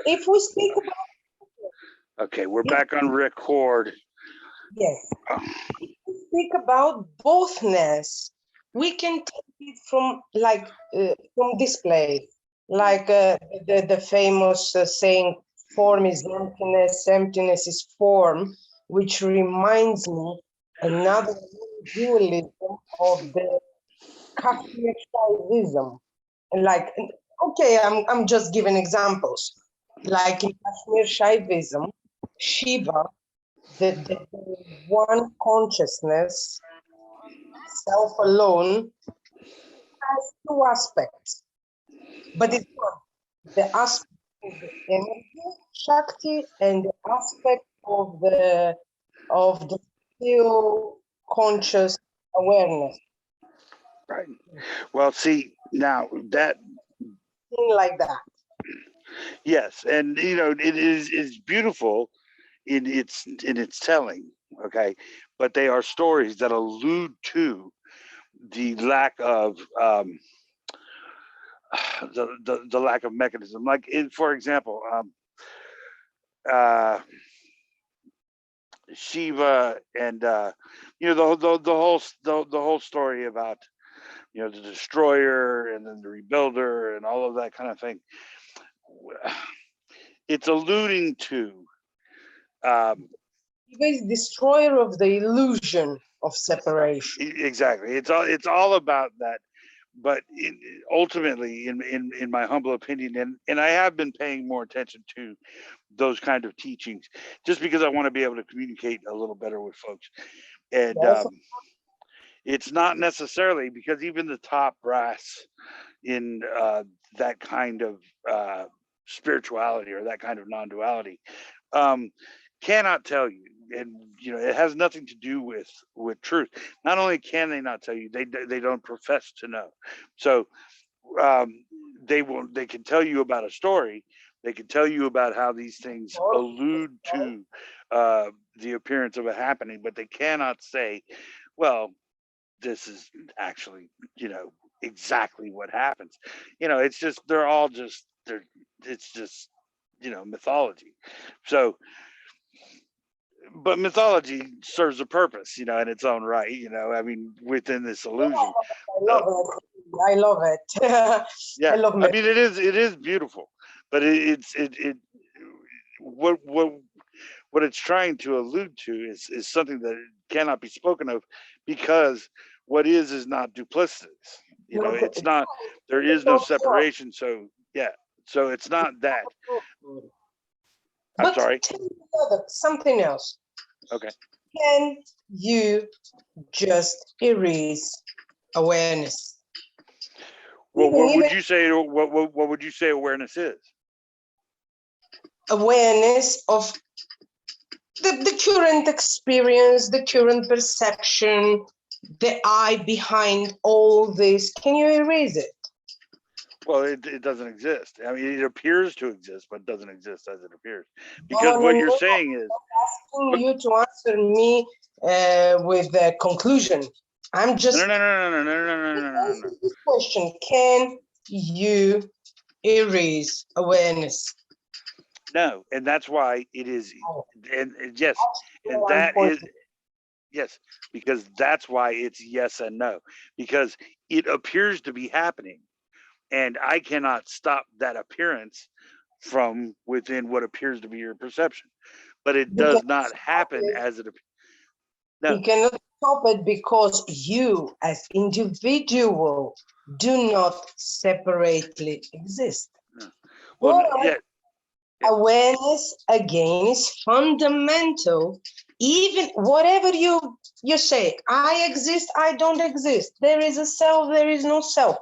if we speak about, Okay, we're back on record. yes, if we speak about bothness, we can take it from from this place, like the famous saying, "Form is emptiness, emptiness is form," which reminds me another dualism of the Kashmir Shaivism. Like, okay, I'm just giving examples. Like in Kashmir Shaivism, Shiva, the one consciousness, self alone, has two aspects, but it's one. The aspect of the energy, Shakti, and the aspect of the still conscious awareness. Right. Well, see, now that, Thing like that. yes, and you know, it is beautiful in its telling, okay, but they are stories that allude to the lack of the lack of mechanism. Like, for example, Shiva and you know, the whole story about, you know, the destroyer and then the rebuilder and all of that kind of thing. It's alluding to Shiva is destroyer of the illusion of separation. exactly. It's all about that. But ultimately, in my humble opinion, and I have been paying more attention to those kind of teachings, just because I want to be able to communicate a little better with folks. And Yes, it's not necessarily because even the top brass in that kind of spirituality or that kind of non-duality cannot tell you, and you know, it has nothing to do with truth. Not only can they not tell you, they don't profess to know. So they can tell you about a story, they can tell you about how these things allude to the appearance of a happening, but they cannot say, well, this is actually, you know, exactly what happens. You know, it's just, it's just, you know, mythology. So, but mythology serves a purpose, you know, in its own right, you know, I mean, within this illusion. I love it. I love it. Yeah, I love I mean, it is beautiful, but what it's trying to allude to is something that cannot be spoken of, because what is not duplicitous. You know, it's not, there is no separation. So yeah, so it's not that. I'm But sorry. tell me something else. Okay. Can you just erase awareness? Well, what would you say? What would you say awareness is? Awareness of the current experience, the current perception, the I behind all this. Can you erase it? Well, it doesn't exist. I mean, it appears to exist, but doesn't exist as it appears. Because what you're saying is, I'm asking you to answer me with the conclusion. I'm just no. this question: can you erase awareness? No, and that's why it is, and yes, and that is, yes, because that's why it's yes and no, because it appears to be happening, and I cannot stop that appearance from within what appears to be your perception, but it does not happen as it appears. No. You cannot stop it because you, as individual, do not separately exist. No. Well, yeah. Awareness again is fundamental. Even whatever you say, I exist, I don't exist. There is a self, there is no self.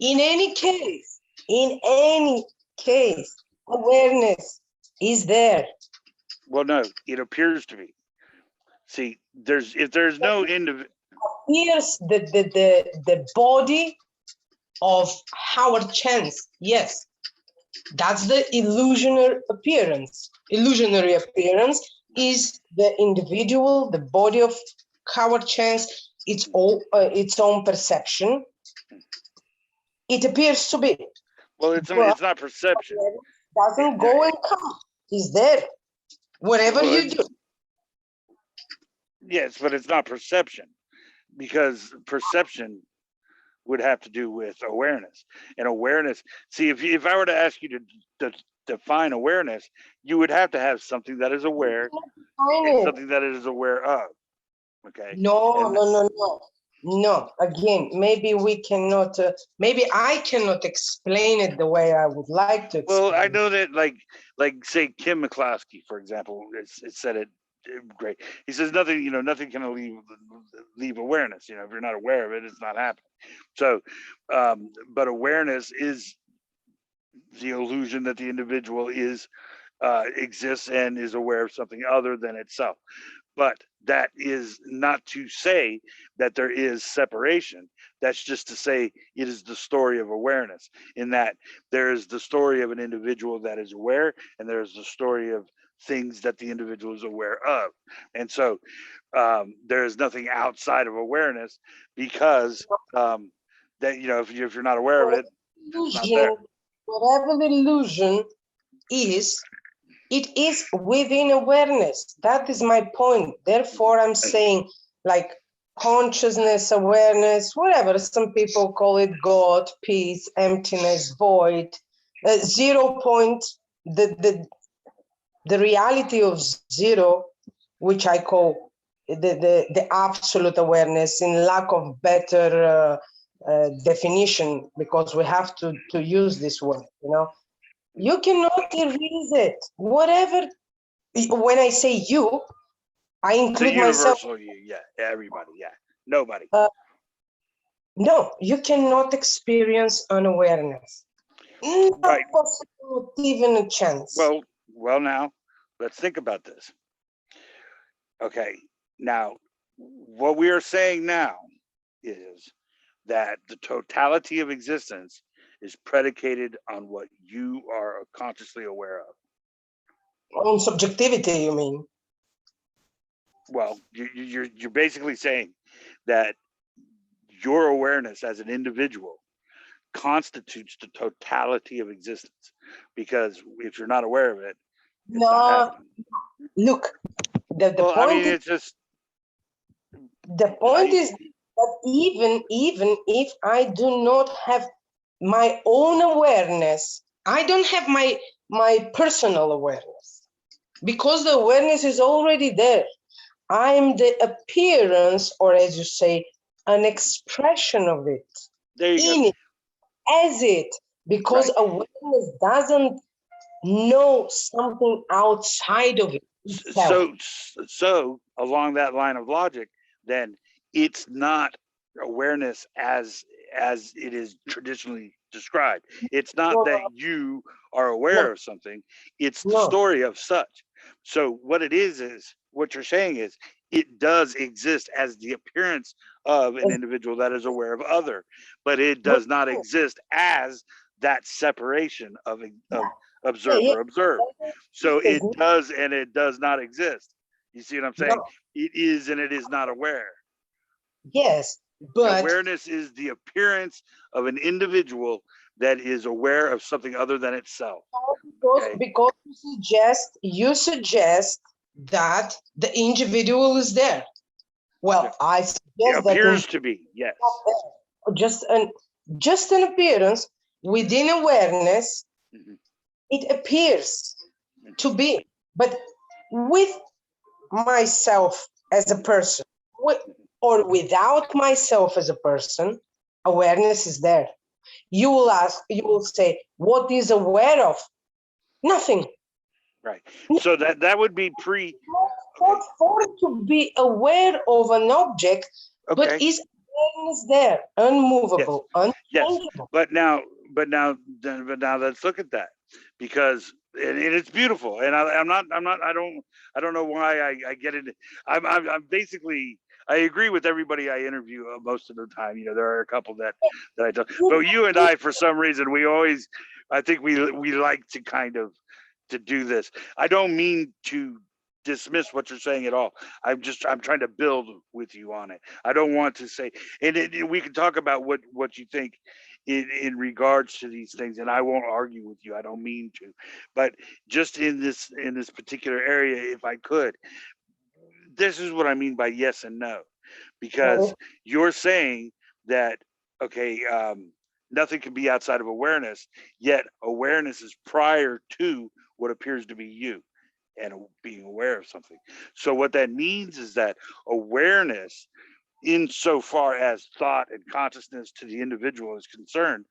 In any case, awareness is there. Well, no, it appears to be. See, if there's no individual, Here's the body of Howard Chance. Yes, that's the illusionary appearance. Illusionary appearance is the individual, the body of Howard Chance, its own perception. It appears to be. Well, it's not perception. doesn't go and come. It's there. Whatever you do. Yes, but it's not perception, because perception would have to do with awareness. And awareness, see, if I were to ask you to define awareness, you would have to have something that is aware and something that it is aware of. Okay. No. Again, maybe we cannot. Maybe I cannot explain it the way I would like to. Well, I know that, like say Kim McCloskey, for example, it said it great. He says nothing, nothing can leave awareness. If you're not aware of it, it's not happening. So, but awareness is the illusion that the individual exists and is aware of something other than itself. But that is not to say that there is separation. That's just to say it is the story of awareness, in that there is the story of an individual that is aware, and there's the story of things that the individual is aware of. And so there is nothing outside of awareness, because that, if you're not aware of it, it's not there. Whatever the illusion is, it is within awareness. That is my point. Therefore, I'm saying, like, consciousness, awareness, whatever. Some people call it God, peace, emptiness, void, 0 point. The reality of zero, which I call the absolute awareness, in lack of better definition, because we have to use this word, You cannot erase it. Whatever. When I say you, I include myself. Yeah, everybody. Yeah, nobody. No, you cannot experience unawareness. Right. Not even a chance. Well, now let's think about this. Okay, now what we are saying now is that the totality of existence is predicated on what you are consciously aware of. On subjectivity, you mean? Well, you're basically saying that your awareness as an individual constitutes the totality of existence, because if you're not aware of it, it's not happening. Look, the point is, it's just the point is that even if I do not have my own awareness, I don't have my personal awareness, because the awareness is already there. I'm the appearance, or as you say, an expression of it. There you go. As it, because awareness doesn't know something outside of it itself. So along that line of logic, then it's not awareness as it is traditionally described. It's not that you are aware of something, it's the story of such. So what it is what you're saying is, it does exist as the appearance of an individual that is aware of other, but it does not exist as that separation of observer observed. So it does and it does not exist. You see what I'm saying? It is and it is not aware. Yes, but awareness is the appearance of an individual that is aware of something other than itself. Because you suggest that the individual is there. Well, I suggest it appears to be, yes. Just an appearance within awareness. It appears to be, but with myself as a person, or without myself as a person, awareness is there. You will say, what is aware of? Nothing. Right. So that would be for to be aware of an object, but is awareness there, unmovable, unchangeable. Yes. But now let's look at that, because and it's beautiful, and I don't know why I get it. I'm basically, I agree with everybody I interview most of the time. There are a couple that I don't, but you and I, for some reason, I think we like to kind of to do this. I don't mean to dismiss what you're saying at all. I'm trying to build with you on it. I don't want to say, and we can talk about what you think in regards to these things, and I won't argue with you. I don't mean to, but just in this particular area, if I could, this is what I mean by yes and no, because you're saying that okay, nothing can be outside of awareness, yet awareness is prior to what appears to be you and being aware of something. So what that means is that awareness, insofar as thought and consciousness to the individual is concerned,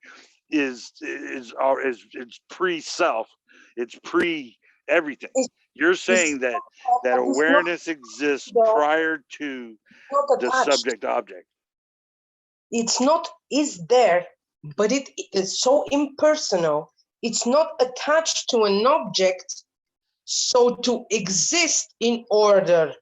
is it's pre-self, it's pre everything. You're saying that awareness exists prior to the subject object. It's not is there, but it is so impersonal. It's not attached to an object, so to exist in order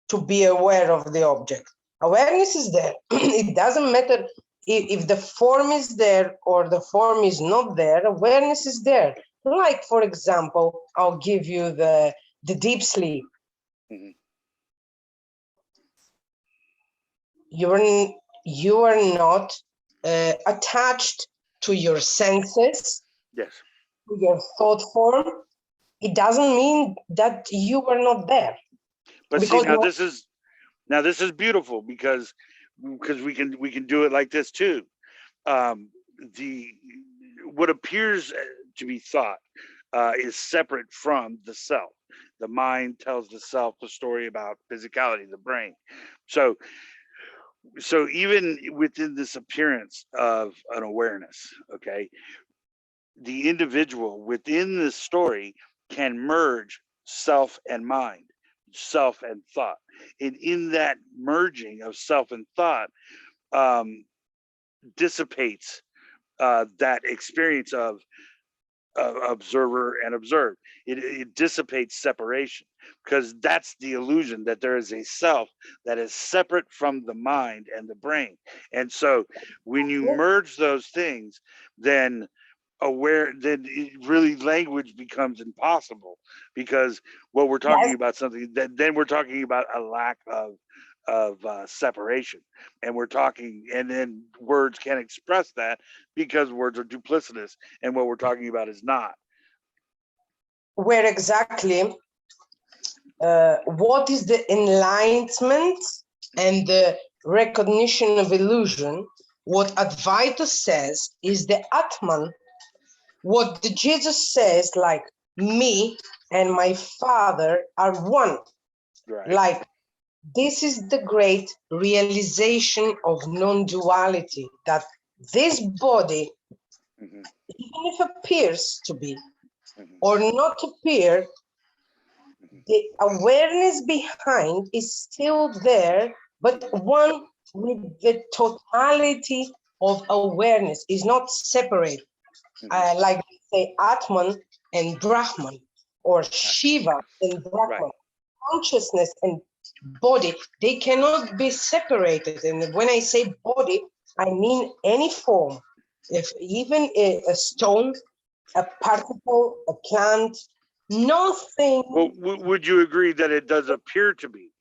to be aware of the object. Awareness is there. It doesn't matter if the form is there or the form is not there. Awareness is there. Like, for example, I'll give you the deep sleep. Mhm. You are not attached to your senses, Yes. to your thought form. It doesn't mean that you are not there. But see, now this is beautiful because we can do it like this too. The what appears to be thought is separate from the self. The mind tells the self the story about physicality, the brain. So even within this appearance of an awareness, okay, the individual within this story can merge self and mind, self and thought. And in that merging of self and thought, dissipates that experience of observer and observed. It dissipates separation, because that's the illusion that there is a self that is separate from the mind and the brain. And so when you merge those things, then really language becomes impossible, because what we're talking about something that then we're talking about a lack of separation, and then words can't express that because words are duplicitous, and what we're talking about is not. Where exactly what is the enlightenment and the recognition of illusion? What Advaita says is the Atman. What the Jesus says, like, me and my Father are one. Right. Like, this is the great realization of non-duality, that this body, even if it appears to be or not appear, the awareness behind is still there, but one with the totality of awareness, is not separate. Like say Atman and Brahman, or Shiva and Brahman. Right. Consciousness and body, they cannot be separated. And when I say body, I mean any form. If even a stone, a particle, a plant, nothing. Well, would you agree that it does appear to be?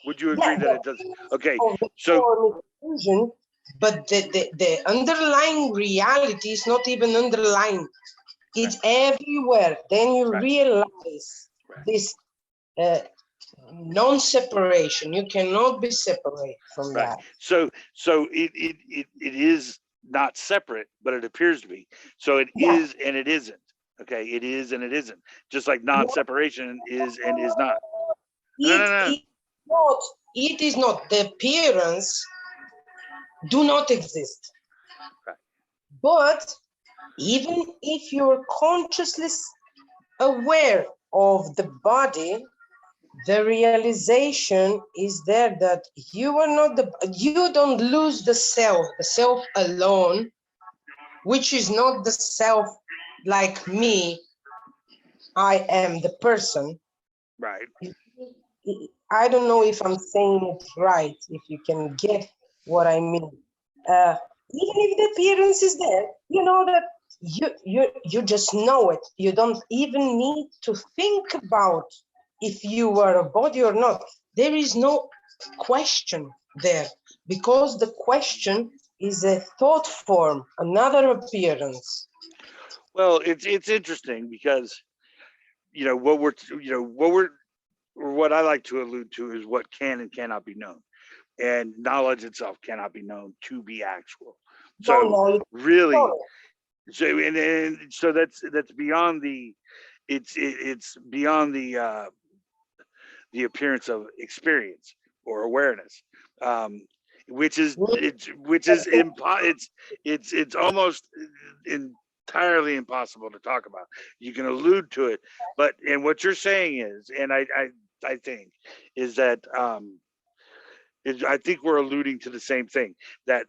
Would you agree that it does? Okay, so illusion, but the underlying reality is not even underlying. It's everywhere. Then you realize this non-separation. You cannot be separate from that. So it is not separate, but it appears to be. So it is and it isn't. Okay, it is and it isn't. Just like non-separation is and is not. It is not. The appearance do not exist. Right. But even if you're consciously aware of the body, the realization is there that you are not you don't lose the self alone, which is not the self like me. I am the person. Right. I don't know if I'm saying it right, if you can get what I mean. Even if the appearance is there, you know that you just know it. You don't even need to think about if you are a body or not. There is no question there, because the question is a thought form, another appearance. Well, it's interesting because what I like to allude to is what can and cannot be known, and knowledge itself cannot be known to be actual. No, So no, really, no. and so that's beyond the, it's beyond the appearance of experience or awareness, um, which is it's almost entirely impossible to talk about. You can allude to it, but and what you're saying is, and I think is that I think we're alluding to the same thing, that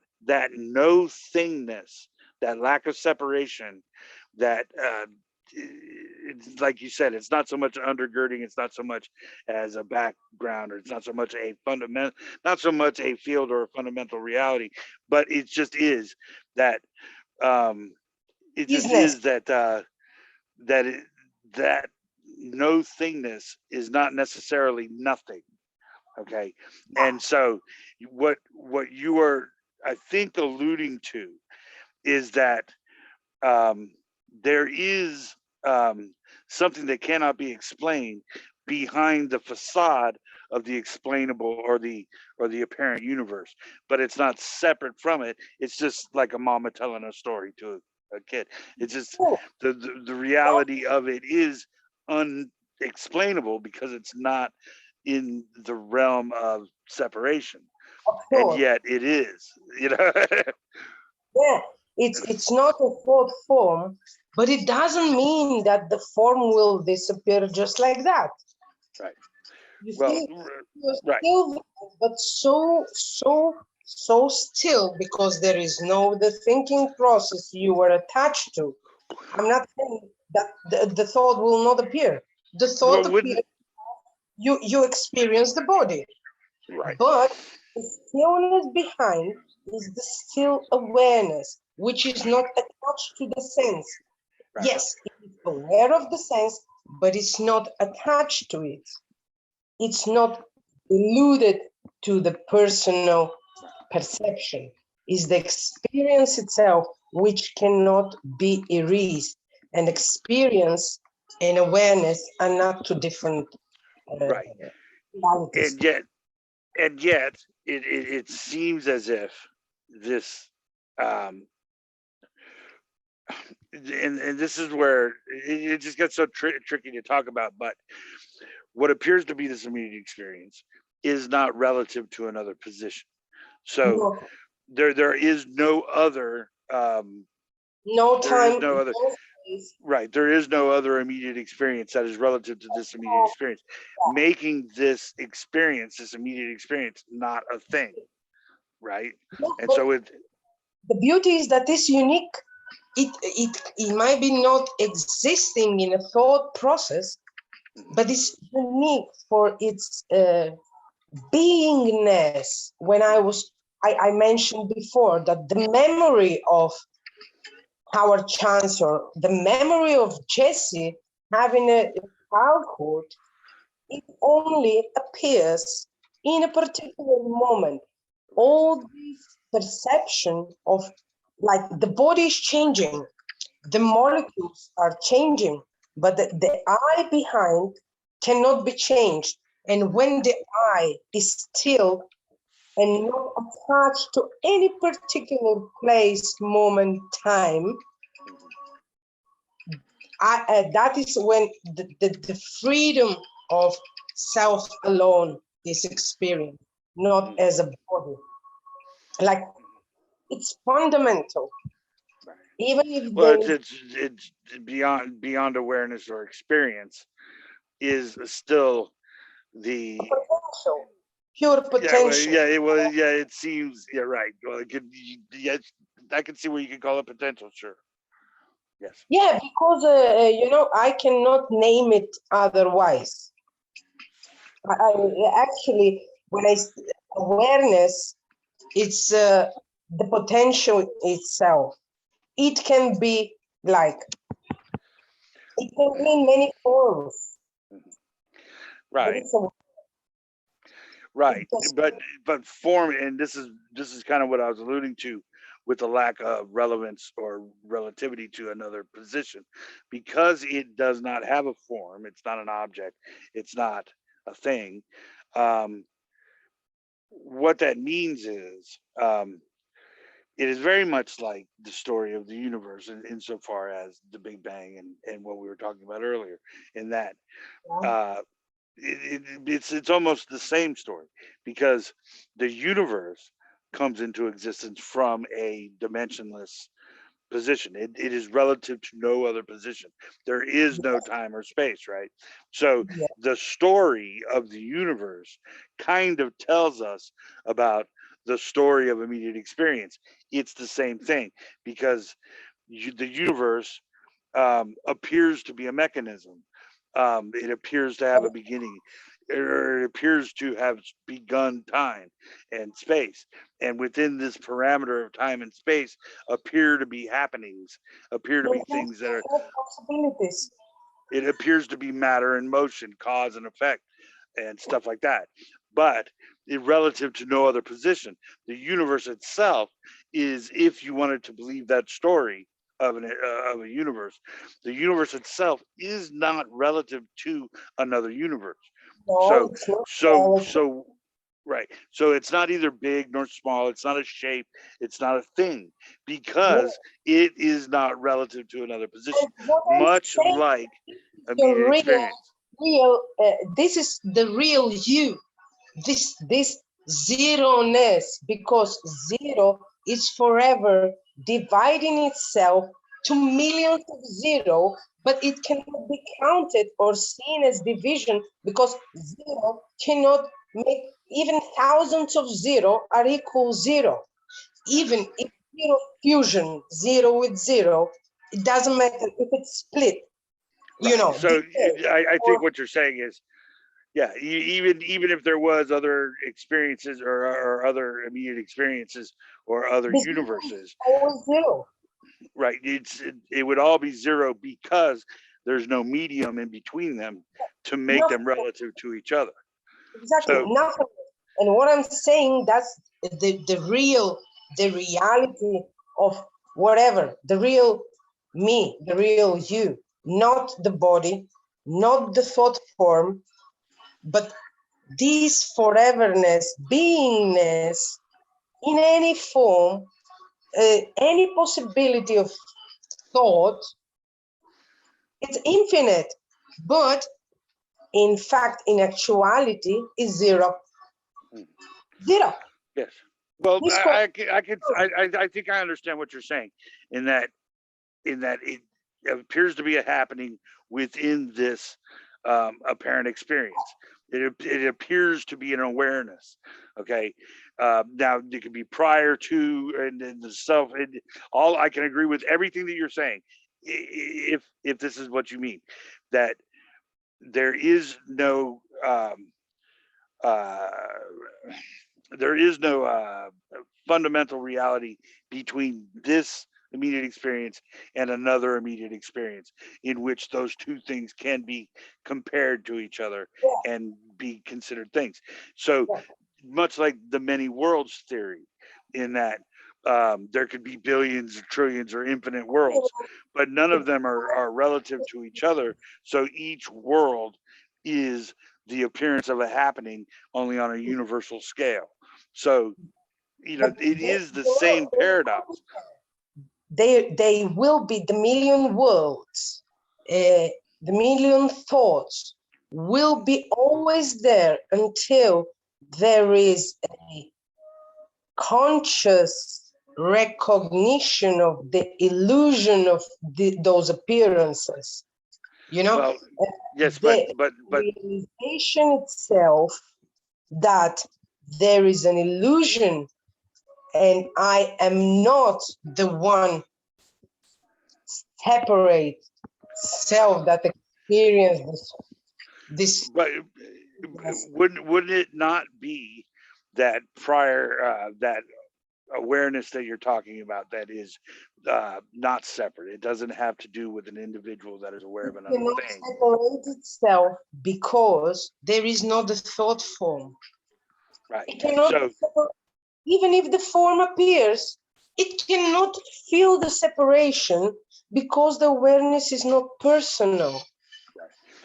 no thingness, that lack of separation, that it's like you said, it's not so much undergirding, it's not so much as a background, or it's not so much a fundamental, not so much a field or a fundamental reality, but it just is that um, it just Business. is that that no thingness is not necessarily nothing. Okay, and so what you are, I think, alluding to is that um, there is something that cannot be explained behind the facade of the explainable or the apparent universe, but it's not separate from it. It's just like a mama telling a story to a kid. It's just Oh, the reality of it is unexplainable because it's not in the realm of separation, of and course. yet it is, you know. Yeah, it's not a thought form, but it doesn't mean that the form will disappear just like that. Right. You Well, see, you're right. still there, but so still, because there is no the thinking process you were attached to. I'm not saying that the thought will not appear. The thought Well, appears, wouldn't, you experience the body, right. but the stillness behind is the still awareness, which is not attached to the sense. Right. Yes, it is aware of the sense, but it's not attached to it. It's not alluded to the personal perception. It's the experience itself which cannot be erased. And experience and awareness are not two different Right. realities. And yet it seems as if this um and this is where it just gets so tricky to talk about, but what appears to be this immediate experience is not relative to another position. So No, there is no other no there is time, no other, no space. right, there is no other immediate experience that is relative to this immediate experience, making this experience, this immediate experience, not a thing, right? No, And but so it, the beauty is that it's unique. It might be not existing in a thought process, but it's unique for its beingness. When I mentioned before that the memory of Howard Chancellor, the memory of Jesse having a childhood, it only appears in a particular moment. All this perception of, like, the body is changing, the molecules are changing, but the I behind cannot be changed. And when the I is still and not attached to any particular place, moment, time, that is when the freedom of self alone is experienced, not as a body. Like, it's fundamental. Even if well, there is it's beyond awareness or experience is still the, potential, pure yeah, well, potential. yeah, it seems, yeah, right, well, it could, yes, I can see where you could call it potential, sure, yes. Yeah, because I cannot name it otherwise. I actually, awareness, it's the potential itself. It can be like, it can be in many forms, but Right, it right, just but form, and this is kind of what I was alluding to, with a lack of relevance or relativity to another position, because it does not have a form. It's not an object. It's not a thing. Um, what that means is, it is very much like the story of the universe insofar as the Big Bang and what we were talking about earlier, in that uh, it's almost the same story, because the universe comes into existence from a dimensionless position. It is relative to no other position. There is no time or space, right? So Yeah. the story of the universe kind of tells us about the story of immediate experience. It's the same thing, because the universe appears to be a mechanism. It appears to have a beginning, or it appears to have begun time and space. And within this parameter of time and space appear to be happenings, appear to be things that are, possibilities. it appears to be matter and motion, cause and effect, and stuff like that. But relative to no other position, the universe itself is, if you wanted to believe that story of a universe, the universe itself is not relative to another universe. No, So it's not so relative. so right. So it's not either big nor small. It's not a shape. It's not a thing, because it is not relative to another position. And what I'm Much saying, like the immediate experience. this is the real you. This zero-ness, because zero is forever dividing itself to millions of zero, but it cannot be counted or seen as division, because zero cannot make, even thousands of zero are equal zero. Even if zero fusion, zero with zero, it doesn't matter if it's split, you Right. know. So I Or think what you're saying is, yeah, even if there was other experiences, or other immediate experiences, or other this is universes, always zero. right? It would all be zero, because there's no medium in between them to make them Nothing. relative to each other. Exactly, So nothing. And what I'm saying, that's the reality of whatever, the real me, the real you, not the body, not the thought form, but this foreverness, beingness in any form, any possibility of thought, it's infinite, but in fact, in actuality, is zero. Zero. yes, well, This I think I understand what you're saying, in that it appears to be a happening within this apparent experience. It appears to be an awareness. Okay, now it could be prior to, and then the self. All I can agree with everything that you're saying, if this is what you mean, that there is no uh, fundamental reality between this immediate experience and another immediate experience, in which those two things can be compared to each other and be considered things. So much like the many worlds theory, in that there could be billions or trillions or infinite worlds, but none of them are relative to each other. So each world is the appearance of a happening, only on a universal scale. So, it is the same paradox. they will be the million worlds, the million thoughts will be always there until there is a conscious recognition of the illusion of those appearances. Well, yes, The but realization itself that there is an illusion and I am not the one separate self that experiences this. but wouldn't it not be that prior that awareness that you're talking about, that is not separate? It doesn't have to do with an individual that is aware of It another cannot thing. separate itself because there is not the thought form. Right. It cannot So separate, even if the form appears. it cannot feel the separation because the awareness is not personal.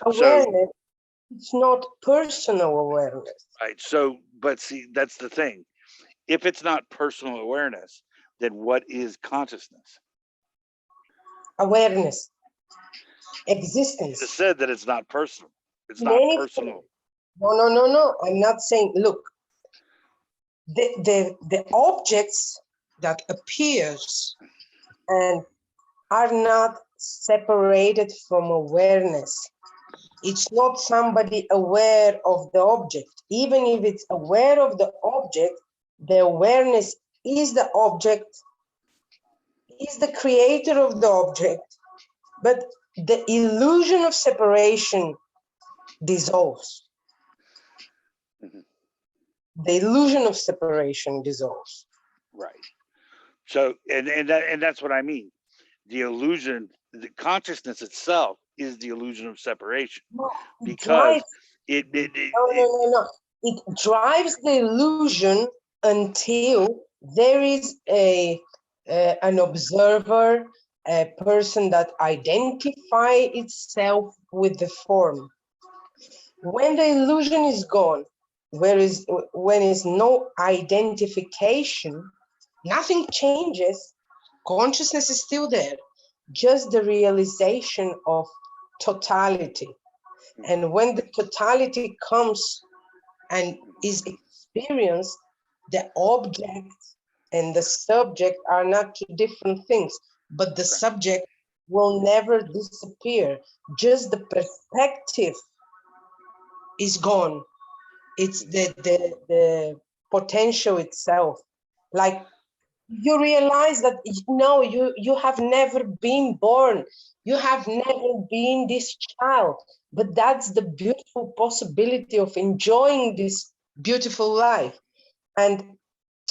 Awareness, it's not personal awareness. Right. So, but see, that's the thing. If it's not personal awareness, then what is consciousness? Awareness, existence. You said that it's not personal. It's not personal. No. I'm not saying, look, the objects that appears and are not separated from awareness. It's not somebody aware of the object. Even if it's aware of the object, the awareness is the object, is the creator of the object, but the illusion of separation dissolves. Mhm. The illusion of separation dissolves. Right. So, and that's what I mean. The illusion, the consciousness itself is the illusion of separation, because it drives the illusion until there is an observer, a person that identifies itself with the form. When the illusion is gone, when is no identification, nothing changes. Consciousness is still there, just the realization of totality. And when the totality comes and is experienced, the object and the subject are not two different things, but the subject will never disappear. Just the perspective is gone. It's the potential itself. Like, you realize that no, you have never been born. You have never been this child, but that's the beautiful possibility of enjoying this beautiful life. And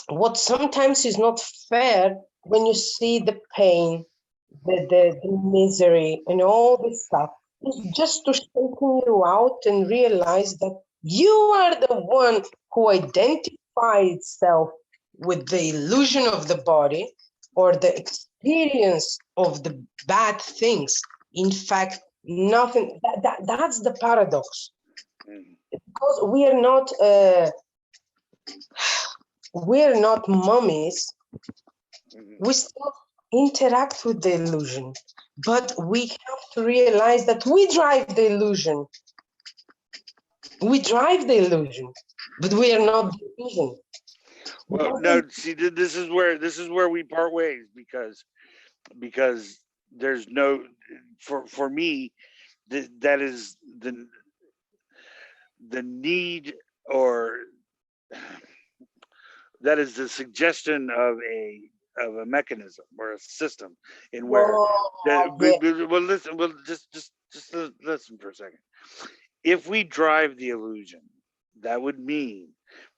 what sometimes is not fair, when you see the pain, the misery and all this stuff, is just to straighten you out and realize that you are the one who identifies itself with the illusion of the body or the experience of the bad things. In fact, nothing, that's the paradox. Because we're not mummies, we still interact with the illusion, but we have to realize that we drive the illusion. We drive the illusion, but we are not the illusion. Well, no, see, this is where we part ways, because there's no, for me, that is the need, or that is the suggestion of a mechanism or a system in where just listen for a second. If we drive the illusion, that would mean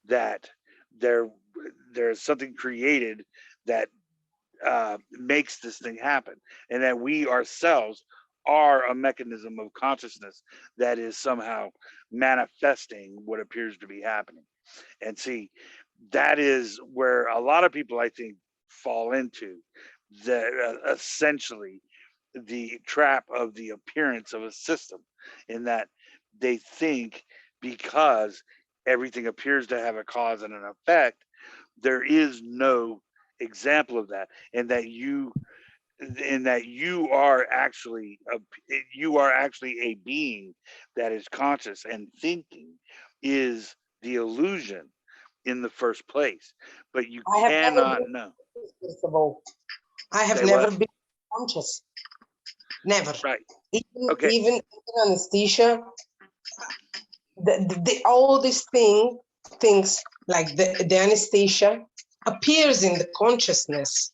that there's something created that makes this thing happen, and that we ourselves are a mechanism of consciousness that is somehow manifesting what appears to be happening. And see, that is where a lot of people, I think, fall into essentially the trap of the appearance of a system, in that they think because everything appears to have a cause and an effect, there is no example of that, and that you are actually a being that is conscious and thinking is the illusion in the first place. But you cannot know. First of all, I have never been conscious. Never. Right. Even anesthesia, all these things like the anesthesia appears in the consciousness.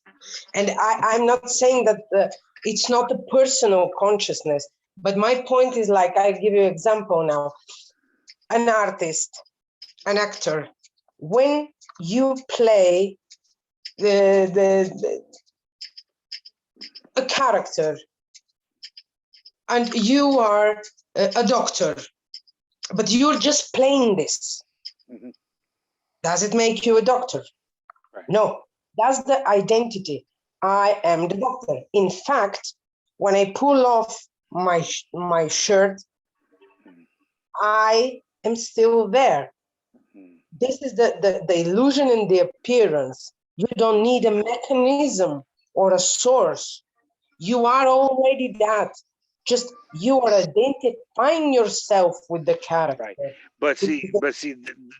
And I'm not saying that it's not a personal consciousness, but my point is, like, I'll give you an example now. An artist, an actor, when you play a character, and you are a doctor, but you're just playing this. Mm-hmm. Does it make you a doctor? Right. No. That's the identity. I am the doctor. In fact, when I pull off my shirt, I am still there. This is the illusion in the appearance. You don't need a mechanism or a source. You are already that. Just you are identifying yourself with the character. Right. But see,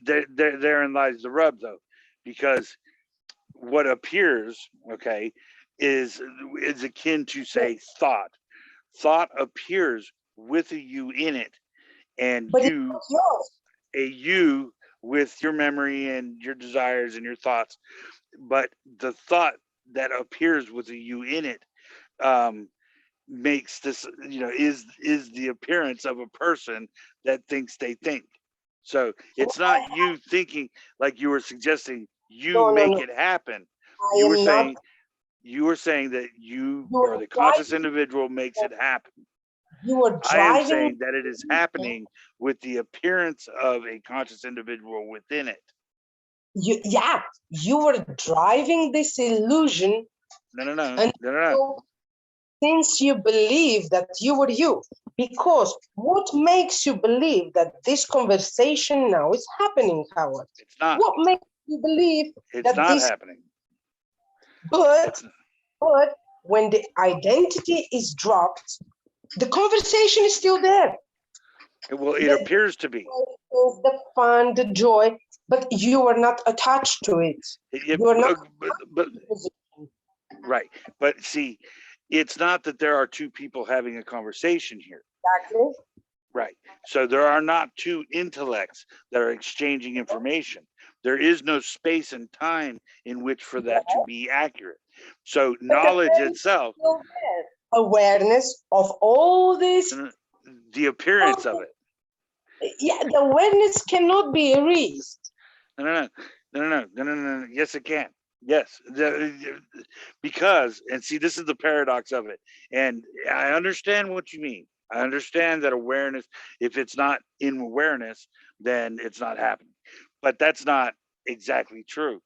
therein lies the rub, though, because what appears, okay, is akin to, say, thought. Thought appears with a you in it, and But you, it's yours. a you with your memory and your desires and your thoughts. But the thought that appears with a you in it makes this, is the appearance of a person that thinks they think. So it's not you thinking, like you were suggesting, you make it happen. You were saying that you or the conscious individual makes it happen. You are I am driving. saying that it is happening with the appearance of a conscious individual within it. You were driving this illusion. No. Since you believe that you were you, because what makes you believe that this conversation now is happening, Howard? It's not. What makes you believe it's not happening? But when the identity is dropped, the conversation is still there. Well, it appears to be. The fun, the joy, but you are not attached to it. You are not. Right. But see, it's not that there are two people having a conversation here. Exactly. Right. So there are not two intellects that are exchanging information. There is no space and time in which for that to be accurate. So knowledge itself. Awareness of all this. The appearance of it. Yeah, the awareness cannot be erased. No. Yes, it can. Yes, because, and see, this is the paradox of it. And I understand what you mean. I understand that awareness, if it's not in awareness, then it's not happening. But that's not exactly true,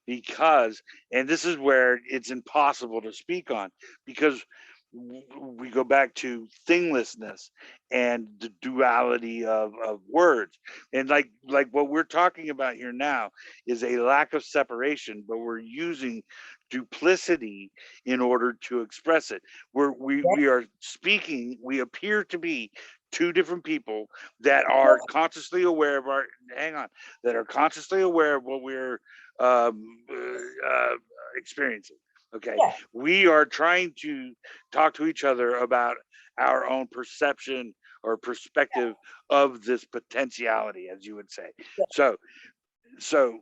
because, and this is where it's impossible to speak on, because we go back to thinglessness and the duality of words, and like what we're talking about here now is a lack of separation, but we're using duplicity in order to express it. We are speaking, we appear to be two different people that are consciously aware of that are consciously aware of what we're experiencing. Okay, we are trying to talk to each other about our own perception or perspective of this potentiality, as you would say. So,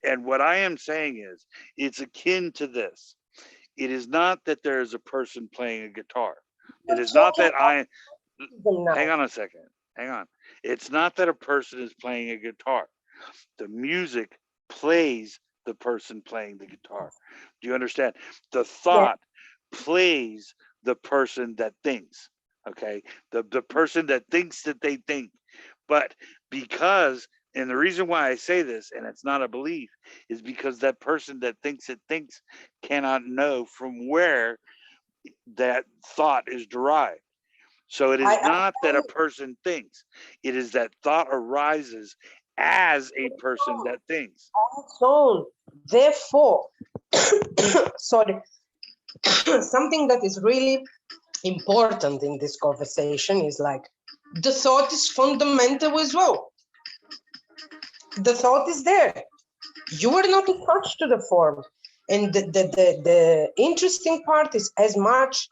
and what I am saying is, it's akin to this. It is not that there is a person playing a guitar. It is not that hang on a second. Hang on. It's not that a person is playing a guitar. The music plays the person playing the guitar. Do you understand? The thought plays the person that thinks. Okay, the person that thinks that they think. But because, and the reason why I say this, and it's not a belief, is because that person that thinks it thinks cannot know from where that thought is derived. So it is not that a person thinks, it is that thought arises as a person that thinks. So, therefore, sorry, something that is really important in this conversation is like, the thought is fundamental as well. The thought is there. You are not attached to the form. And the interesting part is as much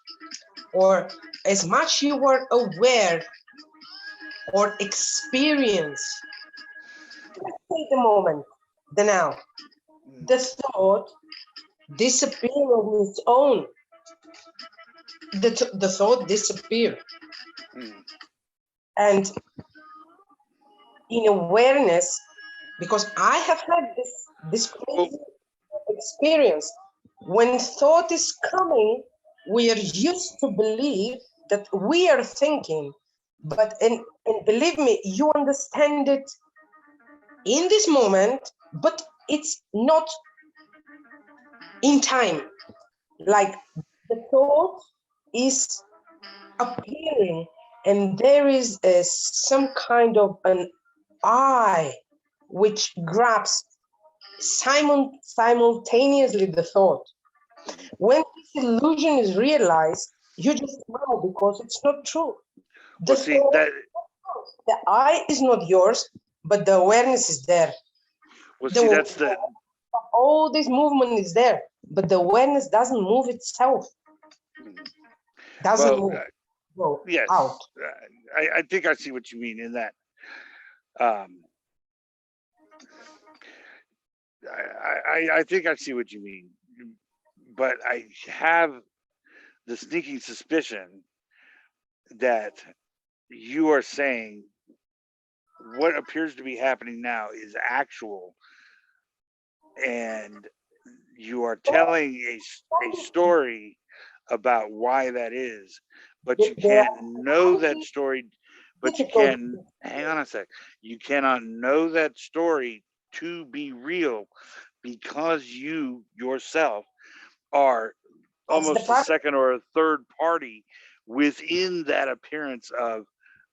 you are aware or experience, let's take the moment, the now, the thought disappears on its own. The thought disappears. And in awareness, because I have had this crazy experience, when thought is coming, we are used to believe that we are thinking, but and believe me, you understand it in this moment, but it's not in time. Like the thought is appearing, and there is some kind of an eye which grabs simultaneously the thought. When this illusion is realized, you just know because it's not true. The, the eye is not yours, but the awareness is there. All this movement is there, but the awareness doesn't move itself. Doesn't move. Yes, out. I think I see what you mean in that. I think I see what you mean, but I have the sneaking suspicion that you are saying what appears to be happening now is actual, and you are telling a story about why that is, but you can't know that story, but you can't, hang on a sec, you cannot know that story to be real because you yourself are almost a second or a third party within that appearance of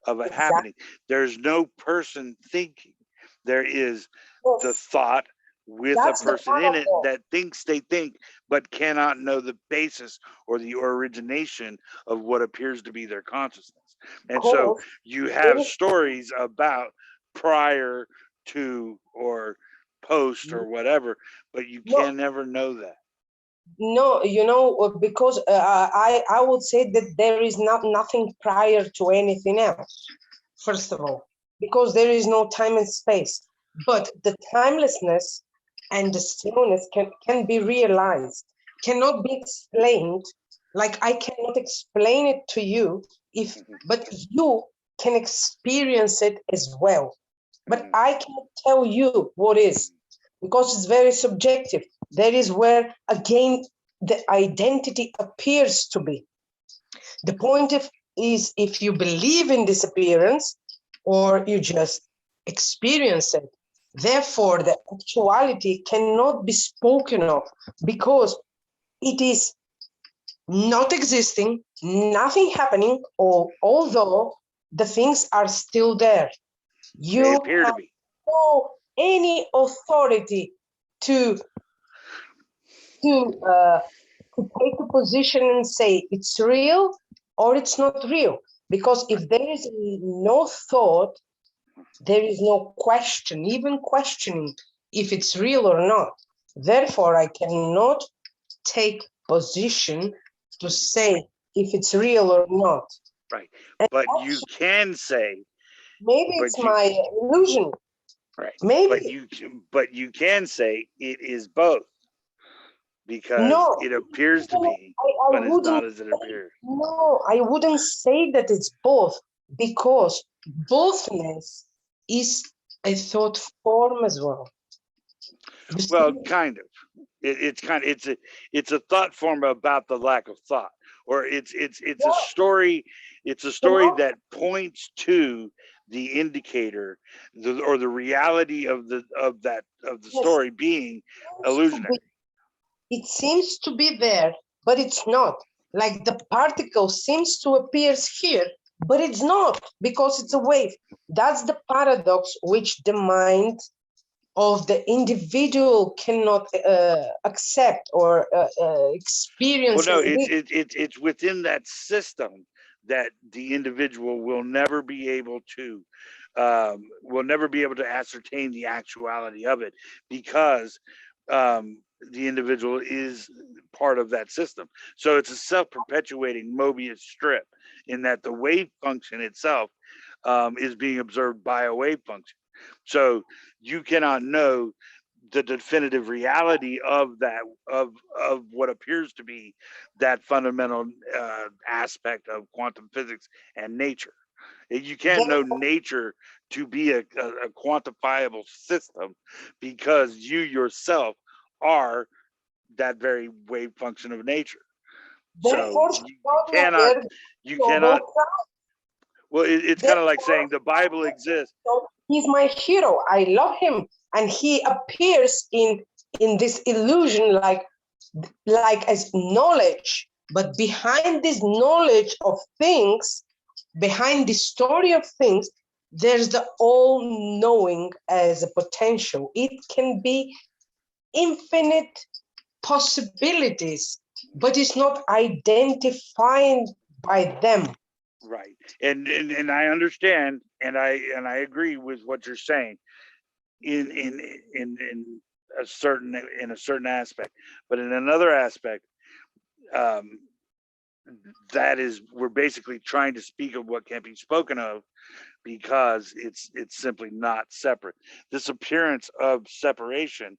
it happening. There's no person thinking. There is the thought with a person in it that thinks they think, but cannot know the basis or the origination of what appears to be their consciousness. And so you have stories about prior to or post or whatever, but you can never know that. No, you know, because I would say that there is nothing prior to anything else, first of all, because there is no time and space. But the timelessness and the stillness can be realized, cannot be explained. Like I cannot explain it to you, but you can experience it as well. But I can't tell you what is, because it's very subjective. That is where, again, the identity appears to be. The point is if you believe in this appearance or you just experience it. Therefore, the actuality cannot be spoken of because it is not existing, nothing happening, although the things are still there. You have no any authority to take a position and say it's real or it's not real. Because if there is no thought, there is no question, even questioning if it's real or not. Therefore, I cannot take position to say if it's real or not. Right. But you can say maybe it's my illusion. Right. Maybe. But you can say it is both. Because it appears to be, but it's not as it appears. No, I wouldn't say that it's both, because bothness is a thought form as well. Well, kind of. It's a thought form about the lack of thought, or it's a story. It's a story that points to the indicator, or the reality of the story being illusionary. It seems to be there, but it's not. Like the particle seems to appear here, but it's not, because it's a wave. That's the paradox which the mind of the individual cannot accept or experience. Well, no, it's within that system that the individual will never be able to ascertain the actuality of it, because the individual is part of that system. So it's a self-perpetuating Mobius strip, in that the wave function itself is being observed by a wave function. So you cannot know the definitive reality of that, of what appears to be that fundamental aspect of quantum physics and nature. You can't know nature to be a quantifiable system, because you yourself are that very wave function of nature. So you cannot. Well, it's kind of like saying the Bible exists. He's my hero. I love him, and he appears in this illusion like like as knowledge, but behind this knowledge of things, behind the story of things, there's the all-knowing as a potential. It can be infinite possibilities, but it's not identified by them. Right. And I understand, and I agree with what you're saying in a certain aspect, but in another aspect, that is, we're basically trying to speak of what can't be spoken of because it's simply not separate. This appearance of separation,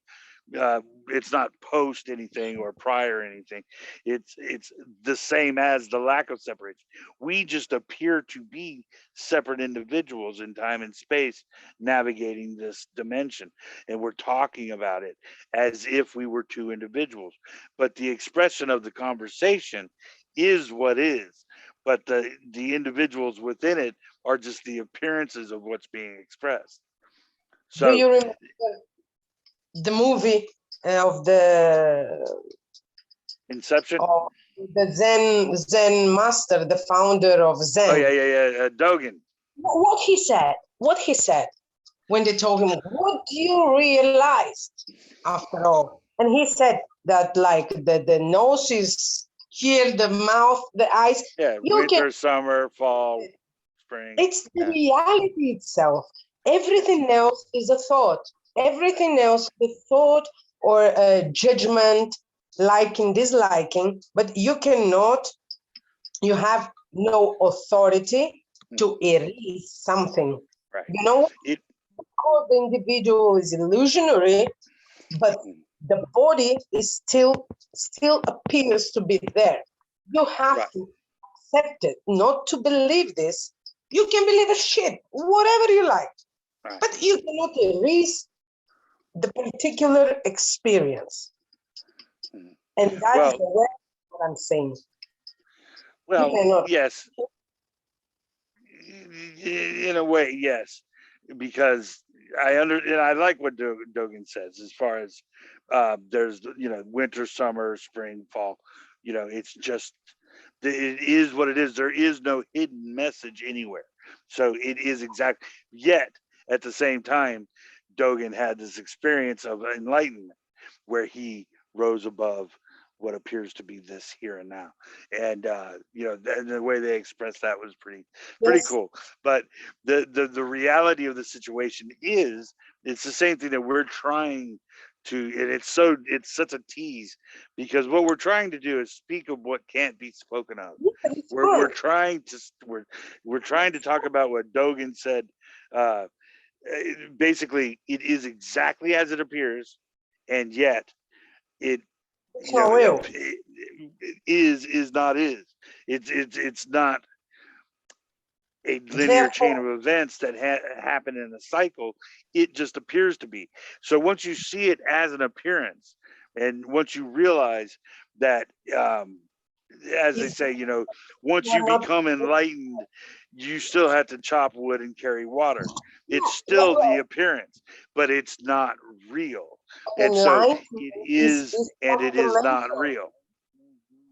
it's not post anything or prior anything. It's the same as the lack of separation. We just appear to be separate individuals in time and space navigating this dimension, and we're talking about it as if we were two individuals. But the expression of the conversation is what is, but the individuals within it are just the appearances of what's being expressed. So do you remember the movie of the Inception? The Zen master, the founder of Zen? Oh yeah. Dogen. What he said when they told him, what do you realize after all? And he said that like the nose is here, the mouth, the eyes. Yeah, winter, summer, fall, spring. It's the reality itself. Everything else is a thought. Everything else is a thought or a judgment, liking, disliking, but you have no authority to erase something. Right. You know, because the individual is illusionary, but the body is still appears to be there. You have to accept it, not to believe this. You can believe a shit, whatever you like, but you cannot erase the particular experience. And that's the way what I'm saying. Well, yes. In a way, yes. Because and I like what Dogen says as far as there's, winter, summer, spring, fall, it's just, it is what it is. There is no hidden message anywhere. So it is exact. Yet at the same time, Dogen had this experience of enlightenment where he rose above what appears to be this here and now, and the way they expressed that was pretty cool. But the reality of the situation is, it's the same thing that we're trying to, and it's such a tease, because what we're trying to do is speak of what can't be spoken of. We're trying to talk about what Dogen said. Basically, it is exactly as it appears, and yet it is not is. It's not a linear chain of events that happen in a cycle. It just appears to be. So once you see it as an appearance, and once you realize that, as they say, once you become enlightened, you still have to chop wood and carry water. It's still the appearance, but it's not real. And so it is, and it is not real.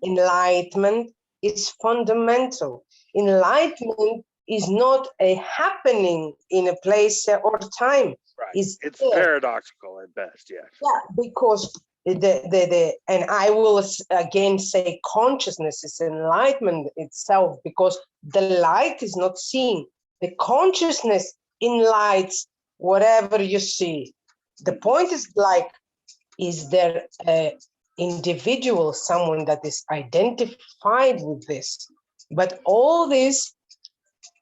Enlightenment is fundamental. Enlightenment is not a happening in a place or time. Right. It's paradoxical at best, yes. Yeah, because and I will again say consciousness is enlightenment itself, because the light is not seen. The consciousness enlightens whatever you see. The point is like, is there a individual, someone that is identified with this? But all this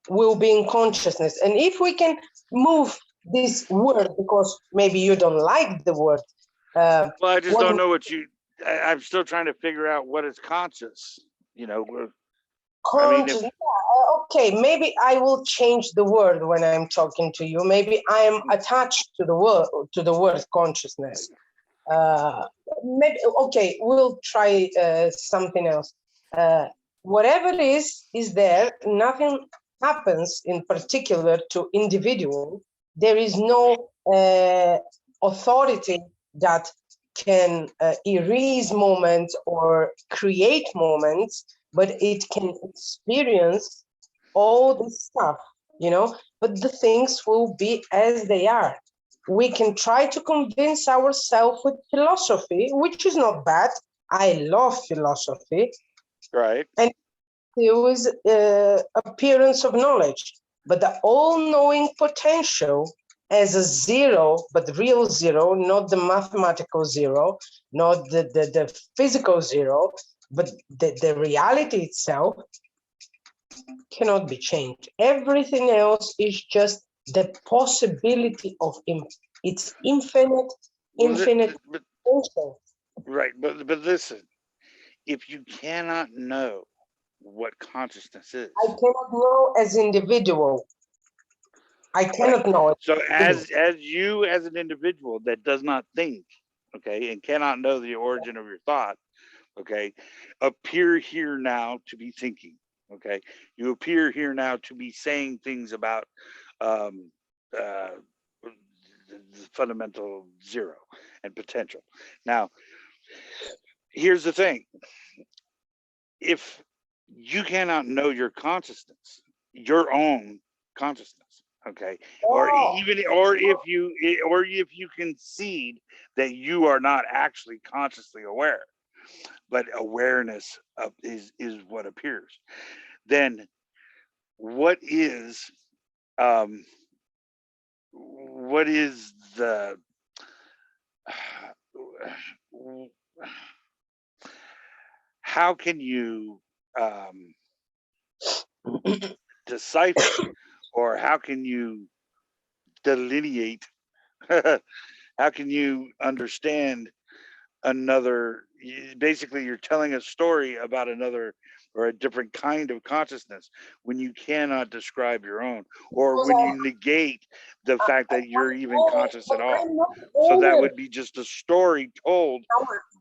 will be in consciousness. And if we can move this word, because maybe you don't like the word. Well, I just don't know I'm still trying to figure out what is conscious, Conscious, okay, maybe I will change the word when I'm talking to you. Maybe I am attached to the word consciousness. Maybe, okay, we'll try something else. Whatever is there. Nothing happens in particular to individual. There is no authority that can erase moments or create moments, but it can experience all this stuff, you know, but the things will be as they are. We can try to convince ourselves with philosophy, which is not bad. I love philosophy. Right. And there is appearance of knowledge, but the all-knowing potential as a zero, but real zero, not the mathematical zero, not the physical zero, but the reality itself cannot be changed. Everything else is just the possibility of it's infinite, infinite potential. Right, but listen, if you cannot know what consciousness is, I cannot know as individual. I cannot right. know it. So as you as an individual that does not think, okay, and cannot know the origin of your thought, okay, appear here now to be thinking, okay, you appear here now to be saying things about um, the fundamental zero and potential. Now, here's the thing: if you cannot know your consciousness, your own consciousness, okay, or even or if you concede that you are not actually consciously aware, but awareness of is what appears, then what is um the how can you decipher, or how can you delineate, how can you understand another? Basically, you're telling a story about another or a different kind of consciousness when you cannot describe your own, or when you negate the fact that you're even conscious at all. So that would be just a story told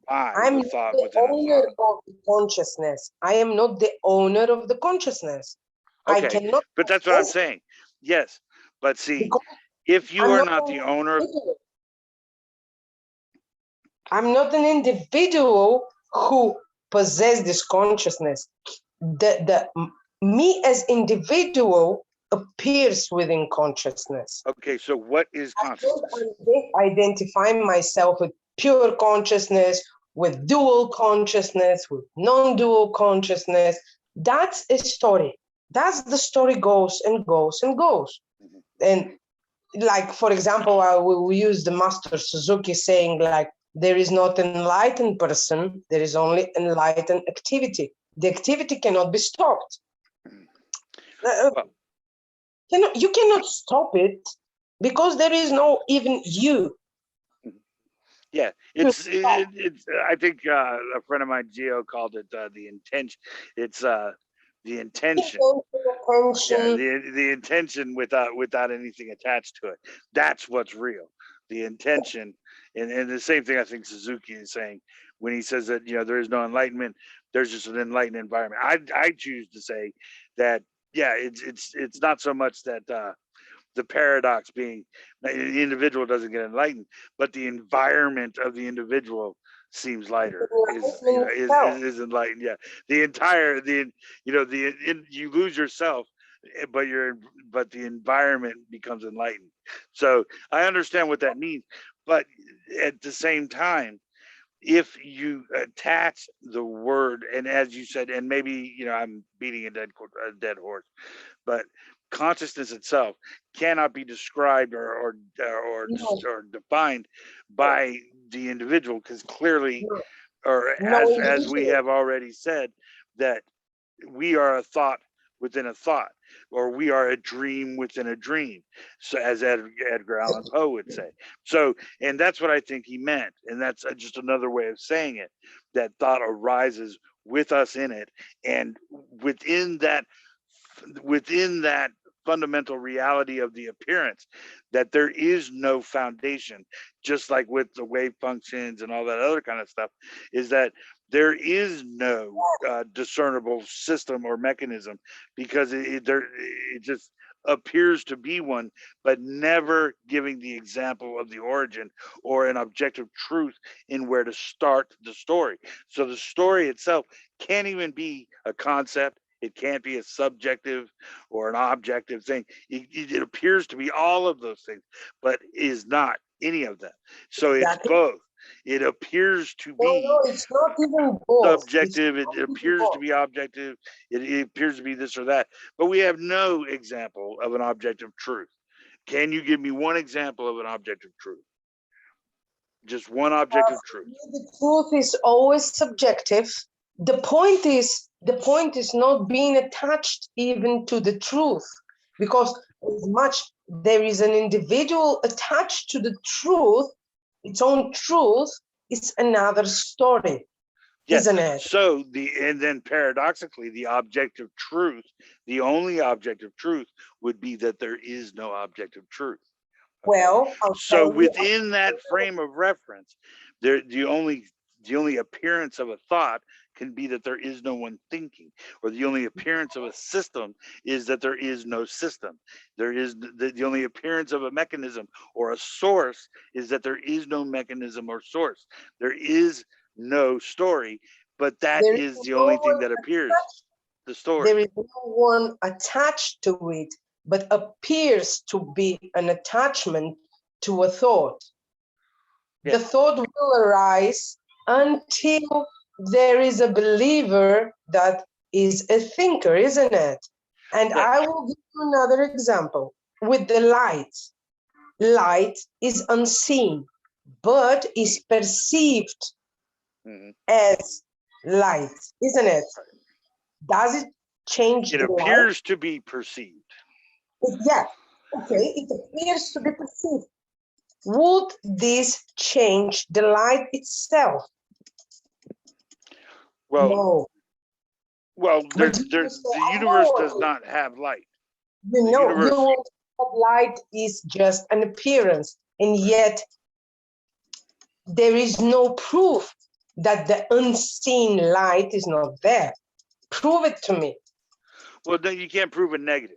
by I'm the thought the within a owner thought. of the consciousness. I am not the owner of the consciousness. I Okay, cannot but that's what I'm possess saying. Yes, but see, because if you I'm are not not an the owner of, individual. I'm not an individual who possess this consciousness. The me as individual appears within consciousness. okay, so what is I consciousness? don't identify myself with pure consciousness, with dual consciousness, with non-dual consciousness. That's a story. That's the story goes and goes and goes. And like, for example, we use the Master Suzuki saying like, there is not an enlightened person, there is only enlightened activity. The activity cannot be stopped. Well, You cannot stop it because there is no even you. yeah, it's I think a friend of mine, Gio, called it the intention. It's the intention. Yeah, the intention without anything attached to it. That's what's real. The intention, and the same thing I think Suzuki is saying when he says that, there is no enlightenment. There's just an enlightened environment. I choose to say that, yeah, it's not so much that the paradox being the individual doesn't get enlightened, but the environment of the individual seems lighter, is enlightened. Yeah, the entire you lose yourself, but the environment becomes enlightened. So I understand what that means, but at the same time, if you attach the word, and as you said, and maybe I'm beating a dead horse, but consciousness itself cannot be described or defined by the individual, because clearly, or as we have already said, that we are a thought within a thought, or we are a dream within a dream, so as Edgar Allan Poe would say. So, and that's what I think he meant, and that's just another way of saying it, that thought arises with us in it, and within that fundamental reality of the appearance, that there is no foundation, just like with the wave functions and all that other kind of stuff, is that there is no discernible system or mechanism, because it just appears to be one, but never giving the example of the origin or an objective truth in where to start the story. So the story itself can't even be a concept. It can't be a subjective or an objective thing. It appears to be all of those things, but is not any of them. So it's Exactly. both. It appears to No, be no, it's not even both. subjective, It's it not even appears to both. be objective, it appears to be this or that, but we have no example of an objective truth. Can you give me one example of an objective truth? Just one objective truth. The truth is always subjective. The point is not being attached even to the truth, because as much there is an individual attached to the truth, its own truth, it's another story, Yes. isn't it? So and then paradoxically, the objective truth, the only objective truth would be that there is no objective truth. Okay? Well, So within that frame of reference, the only appearance of a thought can be that there is no one thinking, or the only appearance of a system is that there is no system. There is the only appearance of a mechanism or a source is that there is no mechanism or source. There is no story, but that there is the no only thing one that appears, the story. there is no one attached to it, but appears to be an attachment to a thought. Yeah. The thought will arise until there is a believer that is a thinker, isn't it? And Yeah. I will give you another example with the light. Light is unseen, but is perceived as light, isn't it? Does it change It the light? appears to be perceived. Yeah, okay, it appears to be perceived. Would this change the light itself? Well, No. well, But the universe does not have light. You The know, universe, light is just an appearance, and yet there is no proof that the unseen light is not there. Prove it to me. well, no, you can't prove a negative.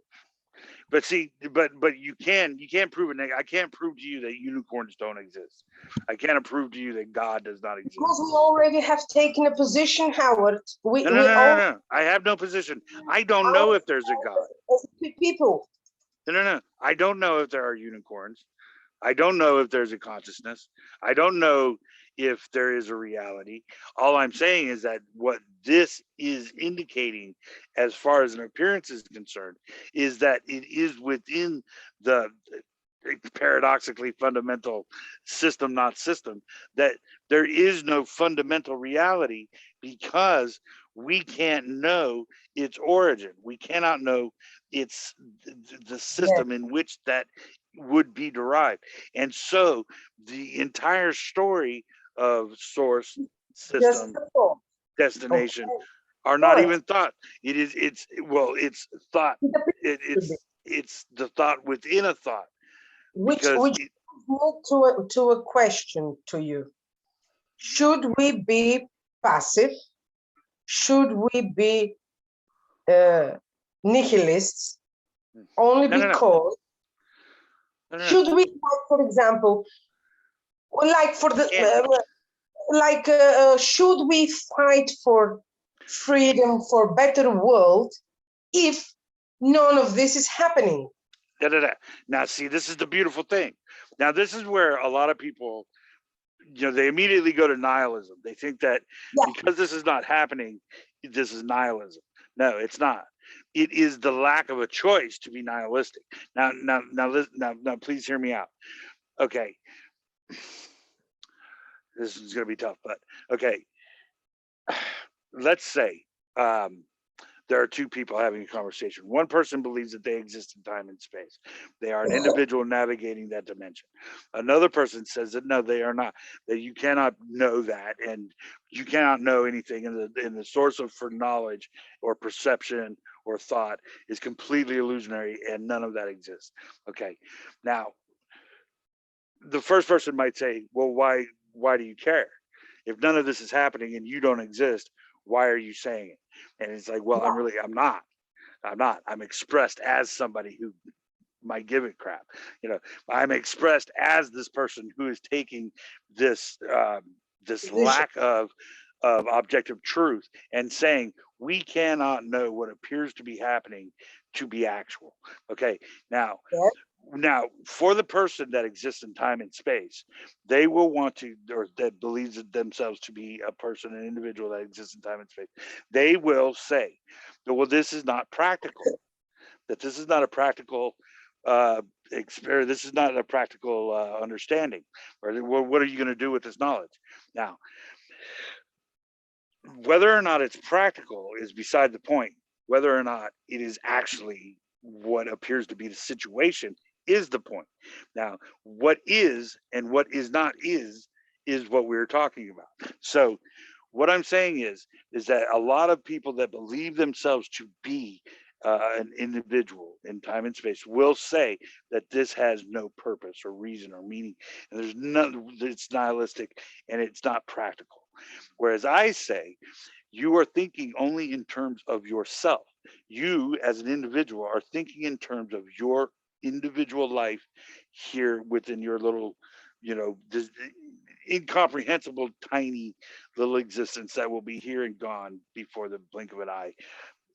But see, but you can't prove a negative. I can't prove to you that unicorns don't exist. I can't prove to you that God does not exist. Because we already have taken a position, Howard. No. I have no position. I don't know if there's a God. People. No. I don't know if there are unicorns. I don't know if there's a consciousness. I don't know if there is a reality. All I'm saying is that what this is indicating, as far as an appearance is concerned, is that it is within the paradoxically fundamental system, not system, that there is no fundamental reality because we can't know its origin. We cannot know its the system in which that would be derived. And so the entire story of source, system, destination are not even thought. It's thought. It's the thought within a thought. Which leads to a question to you. Should we be passive? Should we be nihilists? Only because should we, like, for example, like for the should we fight for freedom, for better world, if none of this is happening? Now, see, this is the beautiful thing. Now, this is where a lot of people, they immediately go to nihilism. They think that because this is not happening, this is nihilism. No, it's not. It is the lack of a choice to be nihilistic. Now, please hear me out. Okay. This is going to be tough, but okay. Let's say there are two people having a conversation. One person believes that they exist in time and space. They are an individual navigating that dimension. Another person says that no, they are not. That you cannot know that, and you cannot know anything. In the source for knowledge or perception or thought is completely illusionary, and none of that exists. Okay, now the first person might say, "Well, why do you care? If none of this is happening and you don't exist, why are you saying it?" And it's like, well, I'm not. I'm not. I'm expressed as somebody who might give it crap. I'm expressed as this person who is taking this this lack of objective truth and saying we cannot know what appears to be happening to be actual. Okay, now for the person that exists in time and space, they will want to, or that believes themselves to be a person, an individual that exists in time and space, they will say, well, this is not practical, that this is not a practical experience, this is not a practical understanding, or what are you going to do with this knowledge? Now, whether or not it's practical is beside the point. Whether or not it is actually what appears to be the situation is the point. Now, what is and what is not is what we're talking about. So what I'm saying is that a lot of people that believe themselves to be an individual in time and space will say that this has no purpose or reason or meaning, and there's none, it's nihilistic and it's not practical. Whereas I say, you are thinking only in terms of yourself. You as an individual are thinking in terms of your individual life here within your little, this incomprehensible, tiny little existence that will be here and gone before the blink of an eye,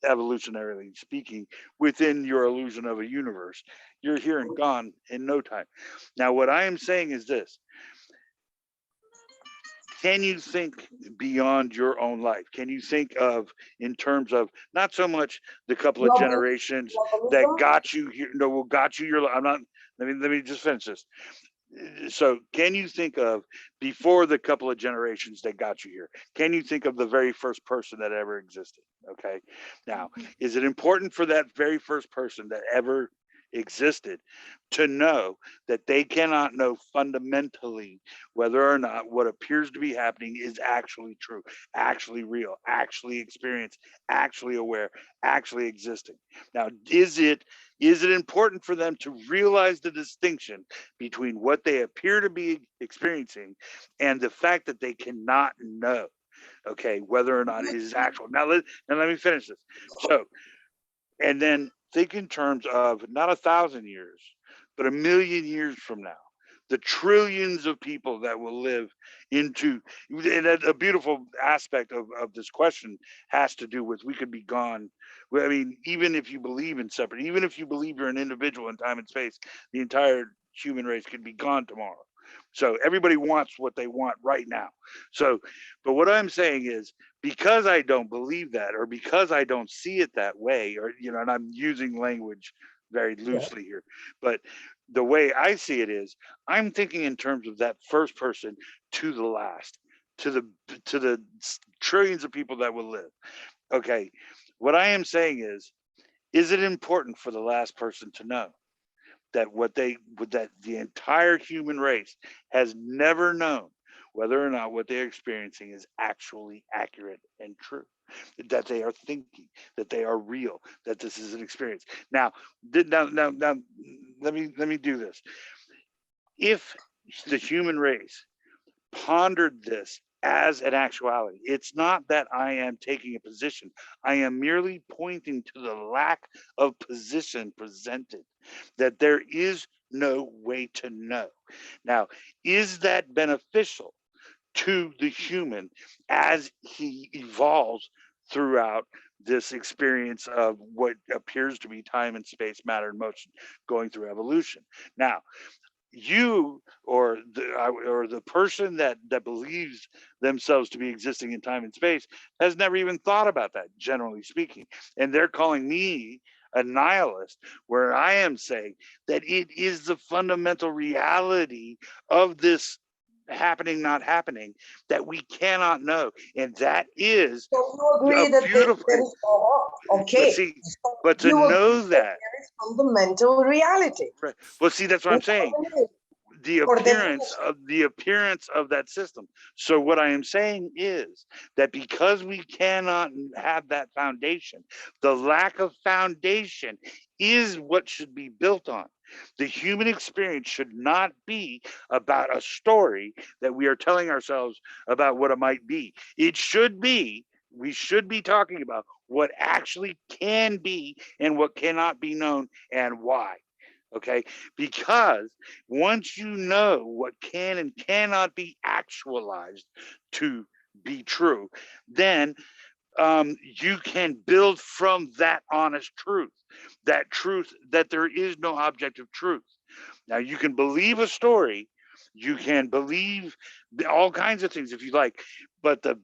evolutionarily speaking, within your illusion of a universe. You're here and gone in no time. Now, what I am saying is this. Can you think beyond your own life? Can you think of in terms of not so much the couple of generations that got you here, got you your, I'm not, let me just finish this. So can you think of before the couple of generations that got you here? Can you think of the very first person that ever existed? Okay. Now, is it important for that very first person that ever existed to know that they cannot know fundamentally whether or not what appears to be happening is actually true, actually real, actually experienced, actually aware, actually existing? Now, is it important for them to realize the distinction between what they appear to be experiencing and the fact that they cannot know, okay, whether or not it is actual? Now let me finish this. So, and then think in terms of not 1,000 years, but 1,000,000 years from now, the trillions of people that will live into, and a beautiful aspect of this question has to do with, we could be gone. I mean, even if you believe in separate, even if you believe you're an individual in time and space, the entire human race could be gone tomorrow. So everybody wants what they want right now. So, but what I'm saying is, because I don't believe that, or because I don't see it that way, or, and I'm using language very loosely here, but the way I see it is, I'm thinking in terms of that first person to the last, to the trillions of people that will live. Okay. What I am saying is it important for the last person to know that that the entire human race has never known whether or not what they're experiencing is actually accurate and true, that they are thinking, that they are real, that this is an experience? Now, let me do this. If the human race pondered this as an actuality, it's not that I am taking a position. I am merely pointing to the lack of position presented, that there is no way to know. Now, is that beneficial to the human as he evolves throughout this experience of what appears to be time and space, matter and motion, going through evolution? Now, you or the person that believes themselves to be existing in time and space has never even thought about that, generally speaking, and they're calling me a nihilist, where I am saying that it is the fundamental reality of this happening, not happening, that we cannot know, and that is so you agree a that beautiful. there is, okay, but see, but to know that there is fundamental reality. right. Well, see, that's what I'm saying. The appearance of that system. So what I am saying is that because we cannot have that foundation, the lack of foundation is what should be built on. The human experience should not be about a story that we are telling ourselves about what it might be. It should be, we should be talking about what actually can be and what cannot be known and why. Okay, because once you know what can and cannot be actualized to be true, then you can build from that honest truth, that there is no objective truth. Now, you can believe a story, you can believe all kinds of things if you like, but the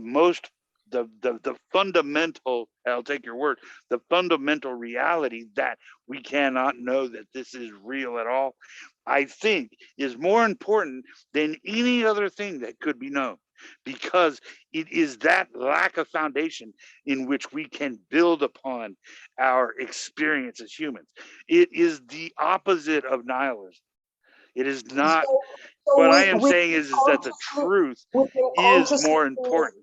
most the fundamental, I'll take your word, the fundamental reality that we cannot know that this is real at all, I think is more important than any other thing that could be known, because it is that lack of foundation in which we can build upon our experience as humans. It is the opposite of nihilism. It is not. So What I we, am we saying is that the truth we can is consciously more important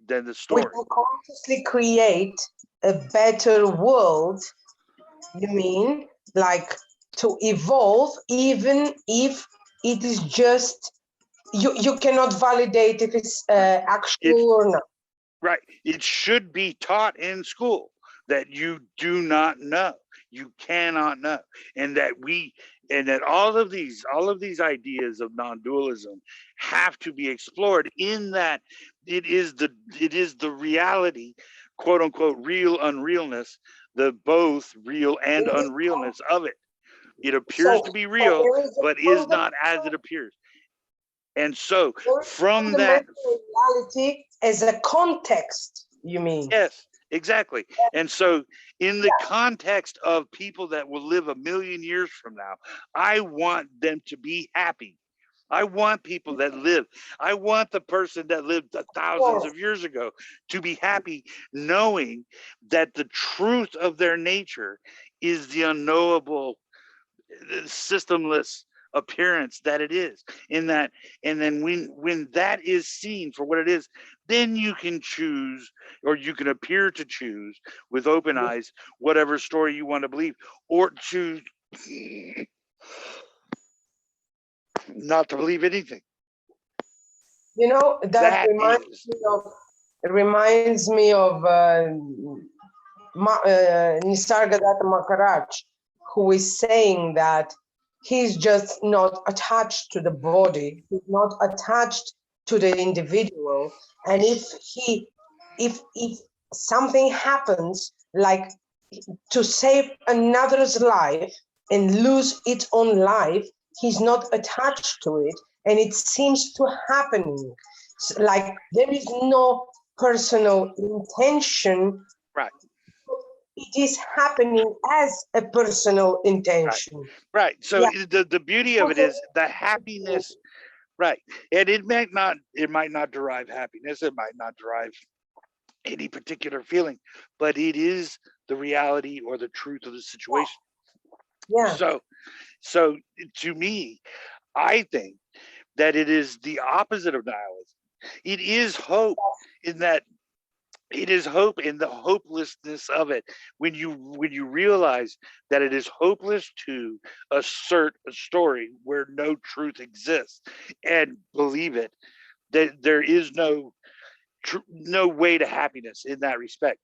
than the we story. can consciously create a better world. You mean like to evolve, even if it is just you cannot validate if it's It actual or not. right. It should be taught in school that you do not know, you cannot know, and that all of these ideas of non-dualism have to be explored. In that it is the reality, quote unquote, real unrealness, the both real and unrealness of it. It appears to So, be so real, there is a but is not as it appears. And so there is a from that, fundamental reality as a context. You mean? yes, exactly. And so in the Yeah. context of people that will live 1,000,000 years from now, I want them to be happy. I want people that live. I want the person that lived thousands Well, of years ago to be happy, knowing that the truth of their nature is the unknowable, systemless appearance that it is. In that, and then when that is seen for what it is, then you can choose, or you can appear to choose with open eyes whatever story you want to believe, or choose not to believe anything. you know that That is reminds me of Nisargadatta Maharaj, who is saying that he's just not attached to the body, he's not attached to the individual, and if something happens, like to save another's life and lose its own life, he's not attached to it, and it seems to happening. Like there is no personal intention, right. it is happening as a personal intention. Right. So Yeah. the beauty of it is the happiness, right? And it might not derive happiness, it might not derive any particular feeling, but it is the reality or the truth of the situation. Yeah. So to me, I think that it is the opposite of nihilism. It is hope, in that it is hope in the hopelessness of it. When you realize that it is hopeless to assert a story where no truth exists and believe it, that there is no way to happiness in that respect.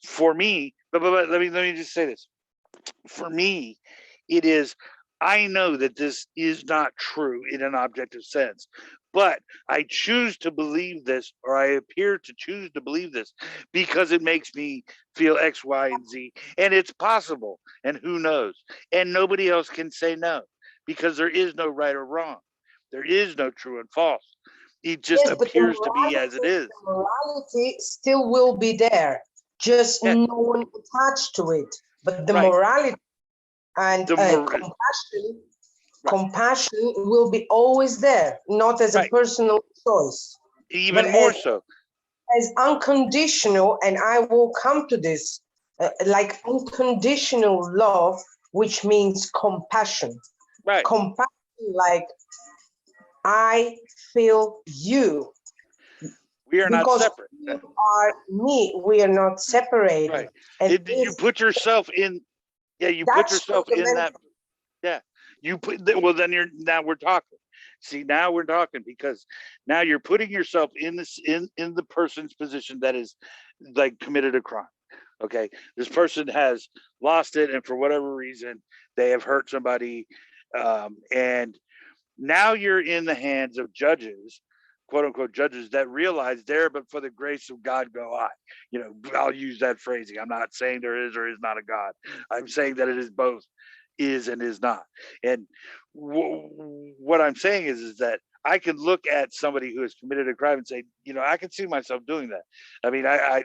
For me, but let me just say this. For me, it is, I know that this is not true in an objective sense, but I choose to believe this, or I appear to choose to believe this, because it makes me feel X, Y, and Z. And it's possible, and who knows? And nobody else can say no, because there is no right or wrong. There is no true and false. It just Yes, but appears to be as it is. the morality still will be there, just Yeah, no one attached to it. But the right. morality and The mor- right, compassion will be always there, not as a right. personal choice, but Even more so. as unconditional. And I will come to this, like unconditional love, which means compassion. Right. Compassion, like I feel you, We are not because separate. you are me. We are not separated. Right. And You put yourself in, yeah, you put that's yourself in that, fundamental. yeah. Well, then now we're talking. See, now we're talking, because now you're putting yourself in this, in the person's position that is like committed a crime. Okay, this person has lost it, and for whatever reason, they have hurt somebody, and now you're in the hands of judges, quote unquote judges, that realize there, but for the grace of God go I. I'll use that phrasing. I'm not saying there is or is not a God. I'm saying that it is both, is and is not. And what I'm saying is that I can look at somebody who has committed a crime and say, I can see myself doing that. I mean, I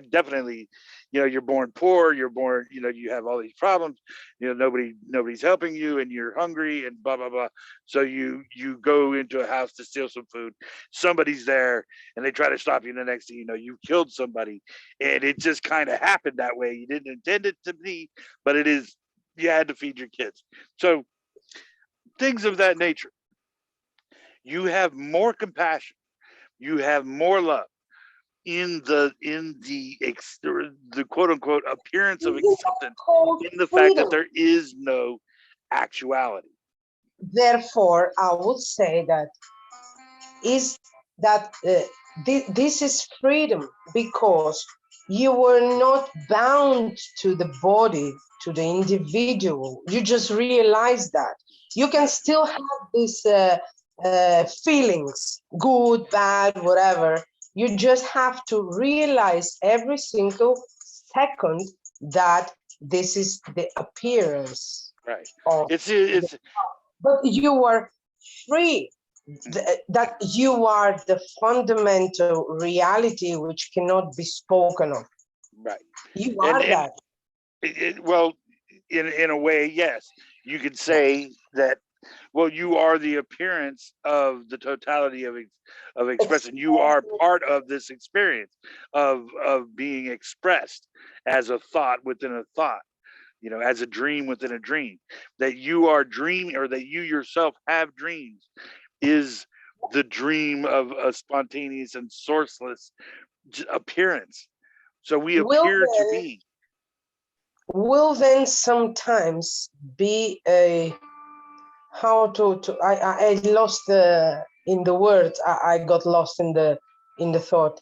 definitely, you're born poor, you're born, you have all these problems, nobody's helping you, and you're hungry and blah, blah, blah. So you go into a house to steal some food. Somebody's there and they try to stop you. And the next thing you know, you killed somebody, and it just kind of happened that way. You didn't intend it to be, but it is, you had to feed your kids. So things of that nature. You have more compassion, you have more love in the quote unquote appearance of acceptance, in the fact that there is no actuality. Therefore, I would say that this is freedom, because you were not bound to the body, to the individual. You just realize that you can still have these feelings, good, bad, whatever. You just have to realize every single second that this is the appearance. Right. Of but you are free. That you are the fundamental reality which cannot be spoken of. Right. You are that. Well, in a way, yes. You could say that. Well, you are the appearance of the totality of expression. You are part of this experience of being expressed as a thought within a thought, as a dream within a dream. That you are dreaming, or that you yourself have dreams, is the dream of a spontaneous and sourceless appearance. So we appear to be. Will then sometimes be a I lost in the words. I got lost in the thought.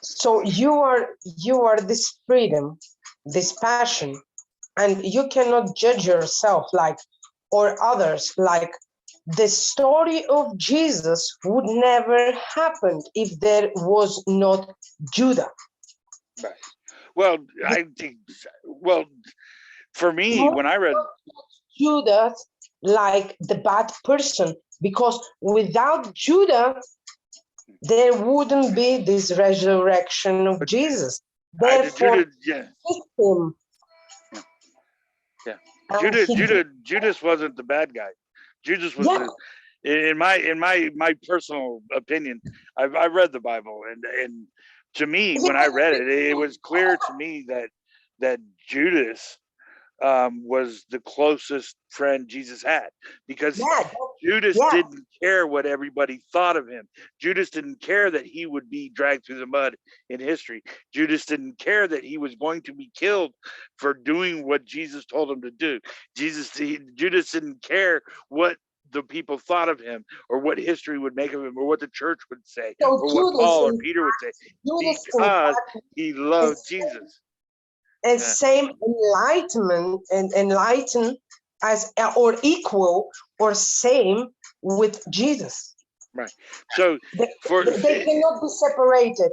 So you are this freedom, this passion, and you cannot judge yourself or others. The story of Jesus would never happen if there was not Judah. Right. Well, I think. Well, for me, when I read Judah, like the bad person, because without Judah, there wouldn't be this resurrection of Jesus. Therefore, Judas wasn't the bad guy. Judas was in my personal opinion. I've read the Bible, and to me, when I read it, it was clear to me that Judas was the closest friend Jesus had, because Judas didn't care what everybody thought of him. Judas didn't care that he would be dragged through the mud in history. Judas didn't care that he was going to be killed for doing what Jesus told him to do. Judas didn't care what the people thought of him, or what history would make of him, or what the church would say, or what Paul or Peter would say, because he loved Jesus. And same enlighten as or equal or same with Jesus. Right. So they cannot be separated.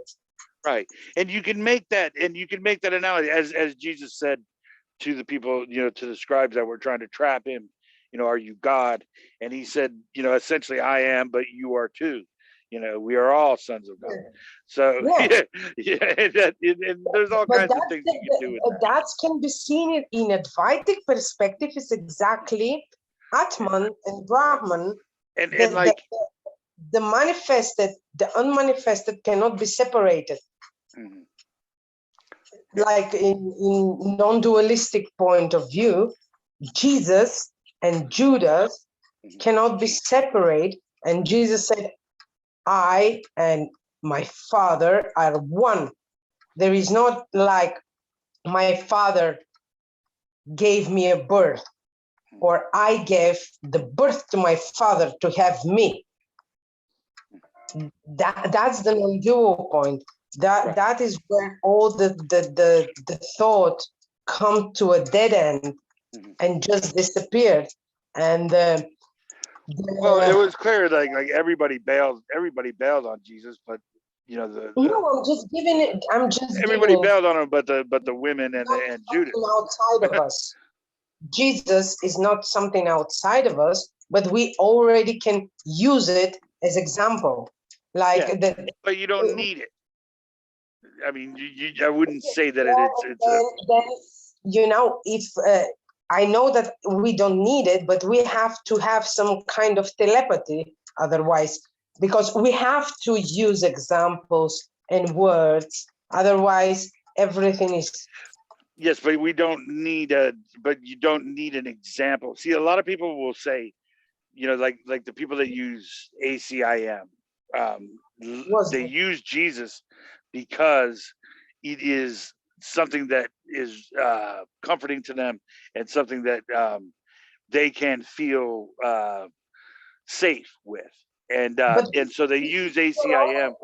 Right. And you can make that analogy, as Jesus said to the people, to the scribes that were trying to trap him, are you God? And he said, essentially, I am, but you are too. We are all sons of God. So and there's all kinds of things you can do with that can be seen in Advaitic perspective. Is exactly Atman and Brahman, and the manifested, the unmanifested cannot be separated. Mm-hmm. Like in non-dualistic point of view, Jesus and Judas cannot be separated, and Jesus said, I and my Father are one. There is not like my Father gave me a birth, or I gave the birth to my Father to have me. That's the non-dual point. That is where all the thought come to a dead end and just disappeared. And well, it was clear like everybody bailed on Jesus, but you know no, I'm just giving it. I'm just everybody giving it bailed on him, but the women and Judas. outside of us. Jesus is not something outside of us, but we already can use it as example. Like yeah, but you don't need it. I mean, I wouldn't say that then, you know, if I know that we don't need it, but we have to have some kind of telepathy otherwise, because we have to use examples and words. Otherwise, everything is. Yes, but we don't need but you don't need an example. See, a lot of people will say, you know, like the people that use ACIM, they use Jesus because it is something that is comforting to them and something that they can feel safe with. And so they use ACIM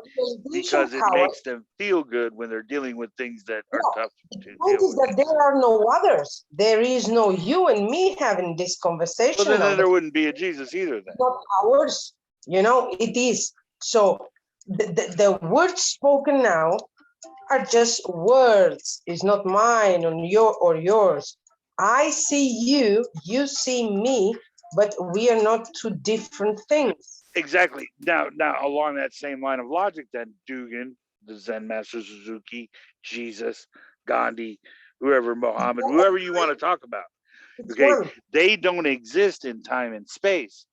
because it makes them feel good when they're dealing with things that are tough to deal with. The point is that there are no others. There is no you and me having this conversation. Well, then there wouldn't be a Jesus either then. Not ours, you know, it is. So the words spoken now are just words. It's not mine or yours. I see you, you see me, but we are not two different things. Exactly. Now along that same line of logic, then Dugan, the Zen Master Suzuki, Jesus, Gandhi, whoever, Muhammad, whoever you want to talk about. Okay, they don't exist in time and space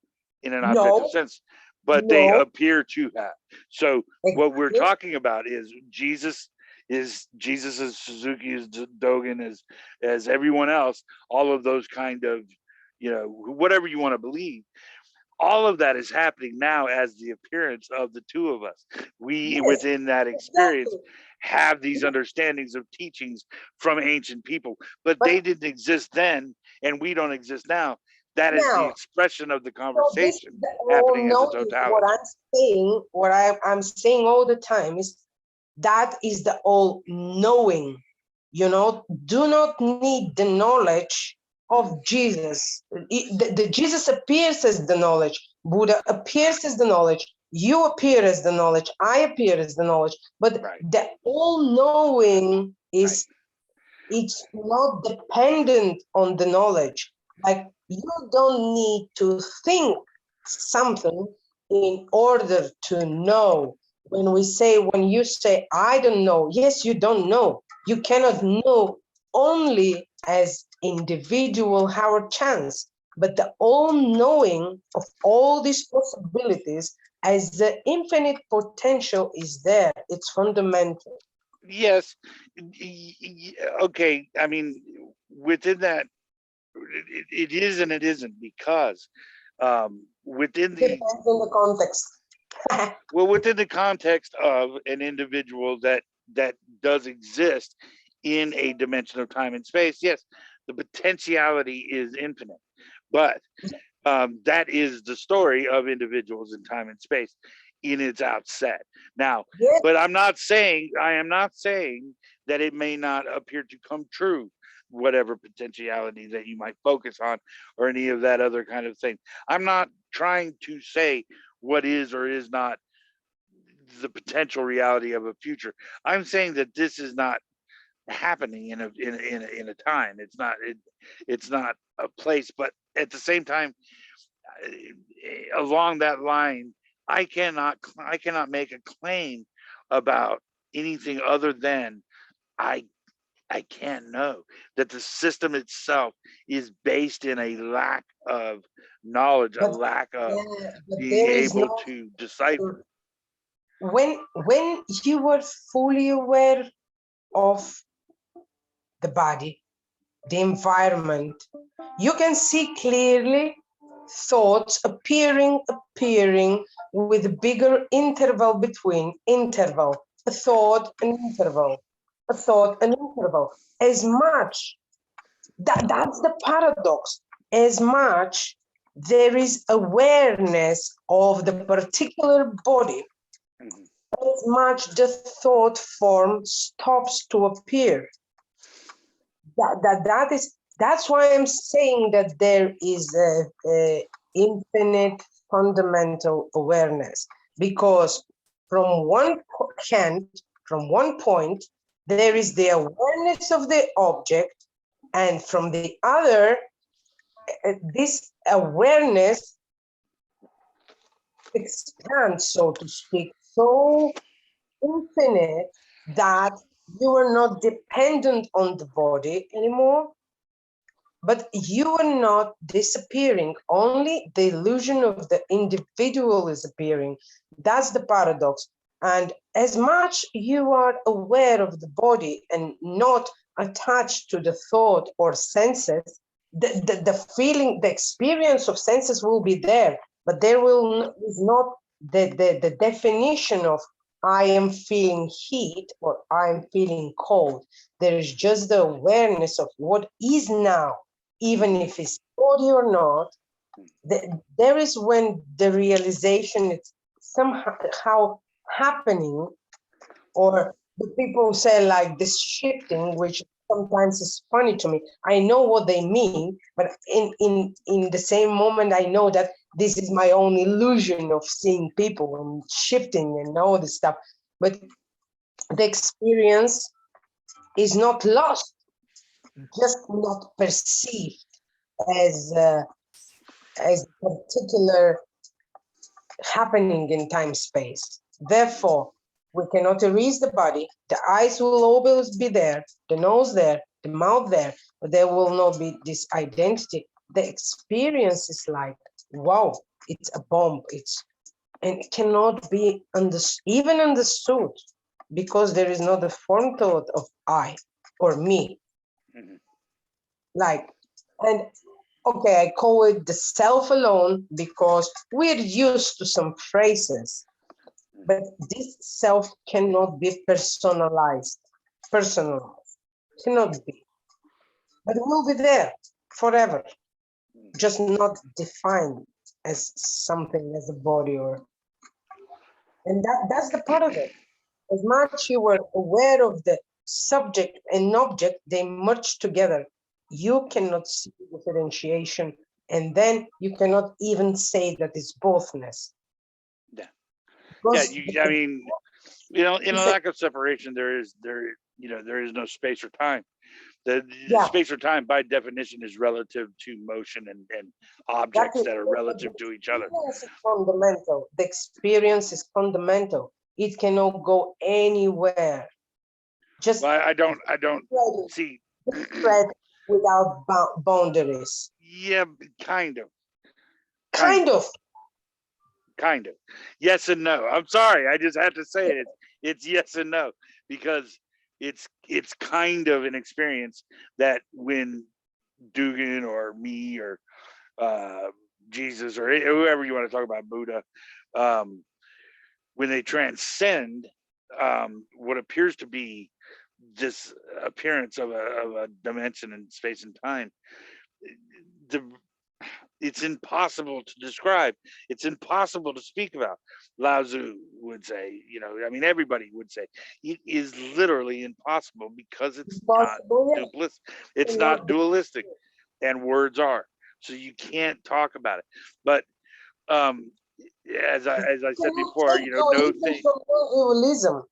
in an objective sense, but they appear to have. So what we're talking about is Jesus as Suzuki, as Dogen, as everyone else, all of those kind of, you know, whatever you want to believe. All of that is happening now as the appearance of the two of us. We, within that experience, have these understandings of teachings from ancient people, but they didn't exist then, and we don't exist now. That is the expression of the conversation happening as a totality. What I'm saying all the time is that is the all knowing. You know, do not need the knowledge of Jesus. The Jesus appears as the knowledge. Buddha appears as the knowledge. You appear as the knowledge. I appear as the knowledge. But the all-knowing is, it's not dependent on the knowledge. Like, you don't need to think something in order to know. When you say, I don't know, yes, you don't know. You cannot know only as individual Howard Chance, but the all-knowing of all these possibilities as the infinite potential is there. It's fundamental. Yes. Okay. I mean, within that, it is and it isn't, because within the context. Well, within the context of an individual that does exist in a dimension of time and space, yes, the potentiality is infinite. But that is the story of individuals in time and space in its outset. Now, but I am not saying that it may not appear to come true, whatever potentiality that you might focus on, or any of that other kind of thing. I'm not trying to say what is or is not the potential reality of a future. I'm saying that this is not happening in a time. It's not a place. But at the same time, along that line, I cannot make a claim about anything other than I can't know that the system itself is based in a lack of knowledge, a lack of being able to decipher. When you were fully aware of the body, the environment, you can see clearly thoughts appearing with a bigger interval between a thought, an interval, a thought, an interval. As much, that's the paradox, as much there is awareness of the particular body, as much the thought form stops to appear. That's why I'm saying that there is a infinite fundamental awareness, because from one hand, from one point, there is the awareness of the object, and from the other, this awareness expands, so to speak, so infinite that you are not dependent on the body anymore, but you are not disappearing. Only the illusion of the individual is appearing. That's the paradox. And as much you are aware of the body and not attached to the thought or senses, the feeling, the experience of senses will be there, but there is not the definition of I am feeling heat or I am feeling cold. There is just the awareness of what is now, even if it's body or not. There is when the realization is somehow happening, or the people say like this shifting, which sometimes is funny to me. I know what they mean, but in the same moment, I know that this is my own illusion of seeing people and shifting and all this stuff. But the experience is not lost, just not perceived as a particular happening in time space. Therefore, we cannot erase the body. The eyes will always be there, the nose there, the mouth there, but there will not be this identity. The experience is like, wow, it's a bomb. And it cannot be even understood, because there is not a form thought of I or me. Like, and okay, I call it the self alone because we're used to some phrases, but this self cannot be personalized, cannot be, but it will be there forever, just not defined as something, as a body, and that's the part of it. As much you were aware of the subject and object, they merge together. You cannot see differentiation, and then you cannot even say that it's bothness. Yeah. I mean, in a lack of separation, there is no space or time. The space or time, by definition, is relative to motion and objects that are relative to each other. It's fundamental. The experience is fundamental. It cannot go anywhere. Just I don't see spread without boundaries. Yeah, kind of. Kind of. Yes and no. I'm sorry. I just have to say it. It's yes and no, because it's kind of an experience that when Dugan or me or Jesus or whoever you want to talk about, Buddha, when they transcend what appears to be this appearance of a dimension in space and time, it's impossible to describe. It's impossible to speak about. Lao Tzu would say, everybody would say, it is literally impossible because it's not dualistic. It's not dualistic, and words are. So you can't talk about it. But as I said before, no thing. Dualism.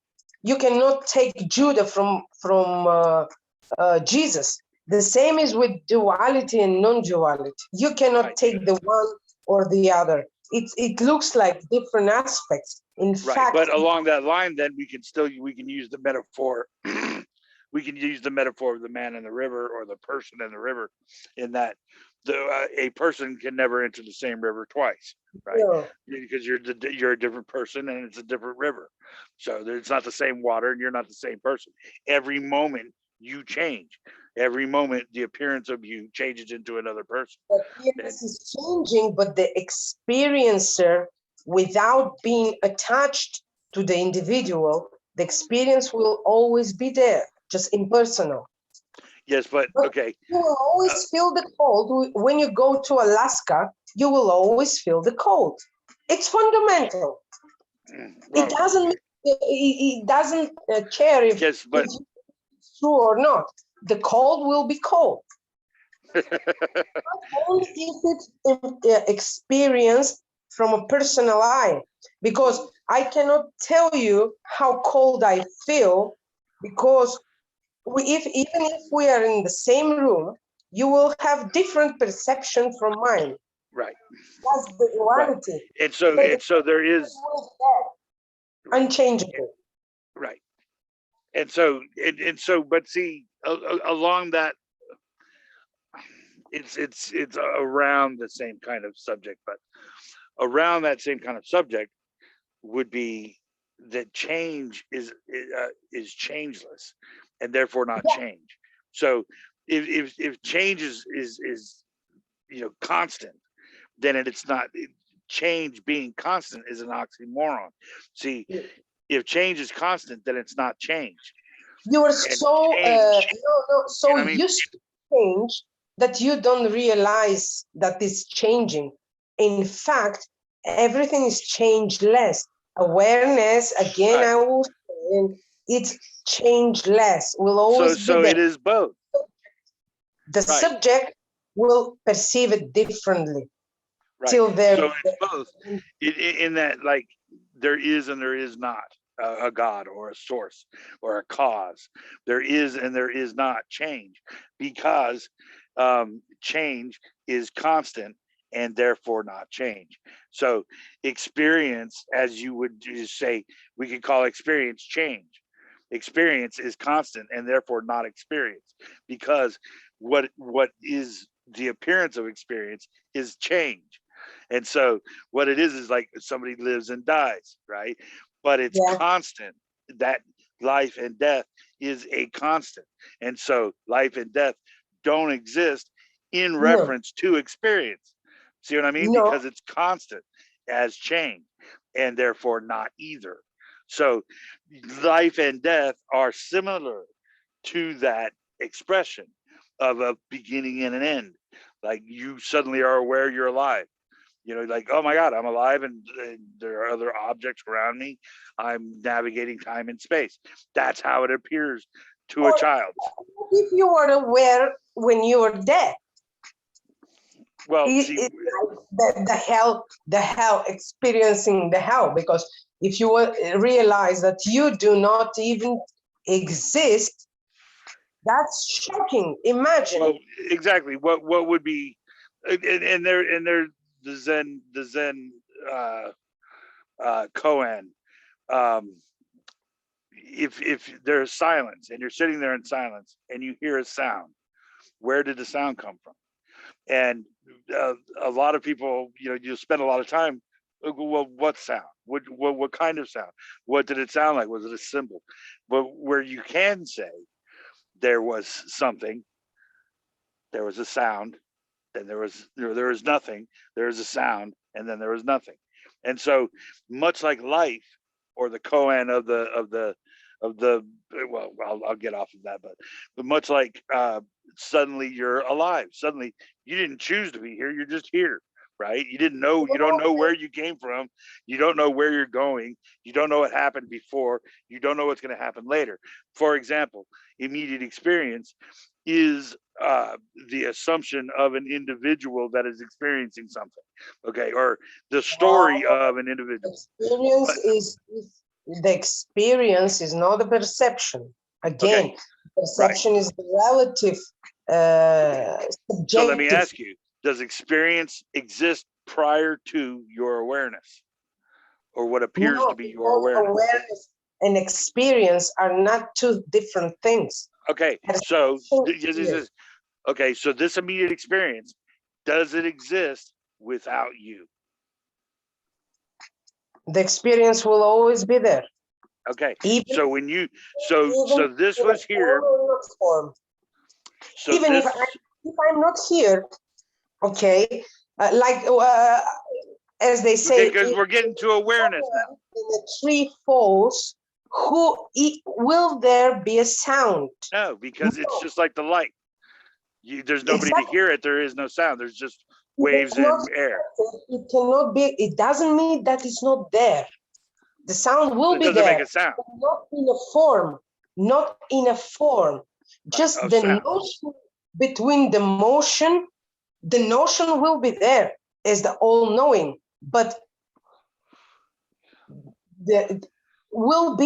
You cannot take Judah from Jesus. The same is with duality and non-duality. You cannot take the one or the other. It looks like different aspects. In fact, but along that line, then we can use the metaphor. We can use the metaphor of the man in the river or the person in the river, in that a person can never enter the same river twice, right? Yeah. Because you're a different person and it's a different river. So it's not the same water and you're not the same person. Every moment you change. Every moment the appearance of you changes into another person. The appearance is changing, but the experiencer, without being attached to the individual, the experience will always be there, just impersonal. Yes, but okay. You will always feel the cold. When you go to Alaska, you will always feel the cold. It's fundamental. It doesn't. It doesn't care if, yes, but if it's true or not. The cold will be cold. Only if it's experienced from a personal eye, because I cannot tell you how cold I feel, because even if we are in the same room, you will have different perception from mine. right. That's the duality. Right. And so there is unchangeable. Right. And so but see, along that, it's around the same kind of subject, but around that same kind of subject would be that change is changeless and therefore not change. So if change is constant, then it's not. Change being constant is an oxymoron. See, if change is constant, then it's not change. You are so used to change that you don't realize that it's changing. In fact, everything is changeless. Awareness, again, right. I will say, it's changeless. Will always be there. It is both. The subject will perceive it differently. Right. Till there. So it's both. In that, like, there is and there is not a God or a source or a cause. There is and there is not change, because change is constant and therefore not change. So experience, as you would just say, we could call experience change. Experience is constant and therefore not experience, because what is the appearance of experience is change. And so what it is like somebody lives and dies, right? But it's constant. That life and death is a constant. And so life and death don't exist in reference to experience. See what I mean? Because it's constant as change and therefore not either. So life and death are similar to that expression of a beginning and an end. Like, you suddenly are aware you're alive. Like, oh my God, I'm alive, and there are other objects around me. I'm navigating time and space. That's how it appears to a child. If you were aware when you were dead, well, the hell, experiencing the hell, because if you realize that you do not even exist, that's shocking. Imagine. Well, exactly. What would be, and there the Zen koan. If there's silence and you're sitting there in silence and you hear a sound, where did the sound come from? And a lot of people, you spend a lot of time, well, what sound? What kind of sound? What did it sound like? Was it a symbol? But where you can say there was something, there was a sound, then there was nothing, there was a sound, and then there was nothing. And so much like life, or the koan of the well, I'll get off of that, but much like suddenly you're alive. Suddenly you didn't choose to be here, you're just here, right? You don't know where you came from, you don't know where you're going, you don't know what happened before, you don't know what's going to happen later. For example, immediate experience is the assumption of an individual that is experiencing something, okay, or the story of an individual. The experience is not the perception. Again, perception is the relative, subjective. So let me ask you, does experience exist prior to your awareness, or what appears to be your awareness? Awareness and experience are not two different things. Okay, so okay, so this immediate experience, does it exist without you? The experience will always be there. Okay, so when you so this was here. So even if I'm not here, okay, as they say, because we're getting to awareness now. When the tree falls, will there be a sound? No, because it's just like the light. There's nobody to hear it. There is no sound. There's just waves in air. It cannot be. It doesn't mean that it's not there. The sound will It be doesn't there, make a sound. but not in a form, not in a form. Just Of the sound. notion between the motion, the notion will be there as the all-knowing, but it will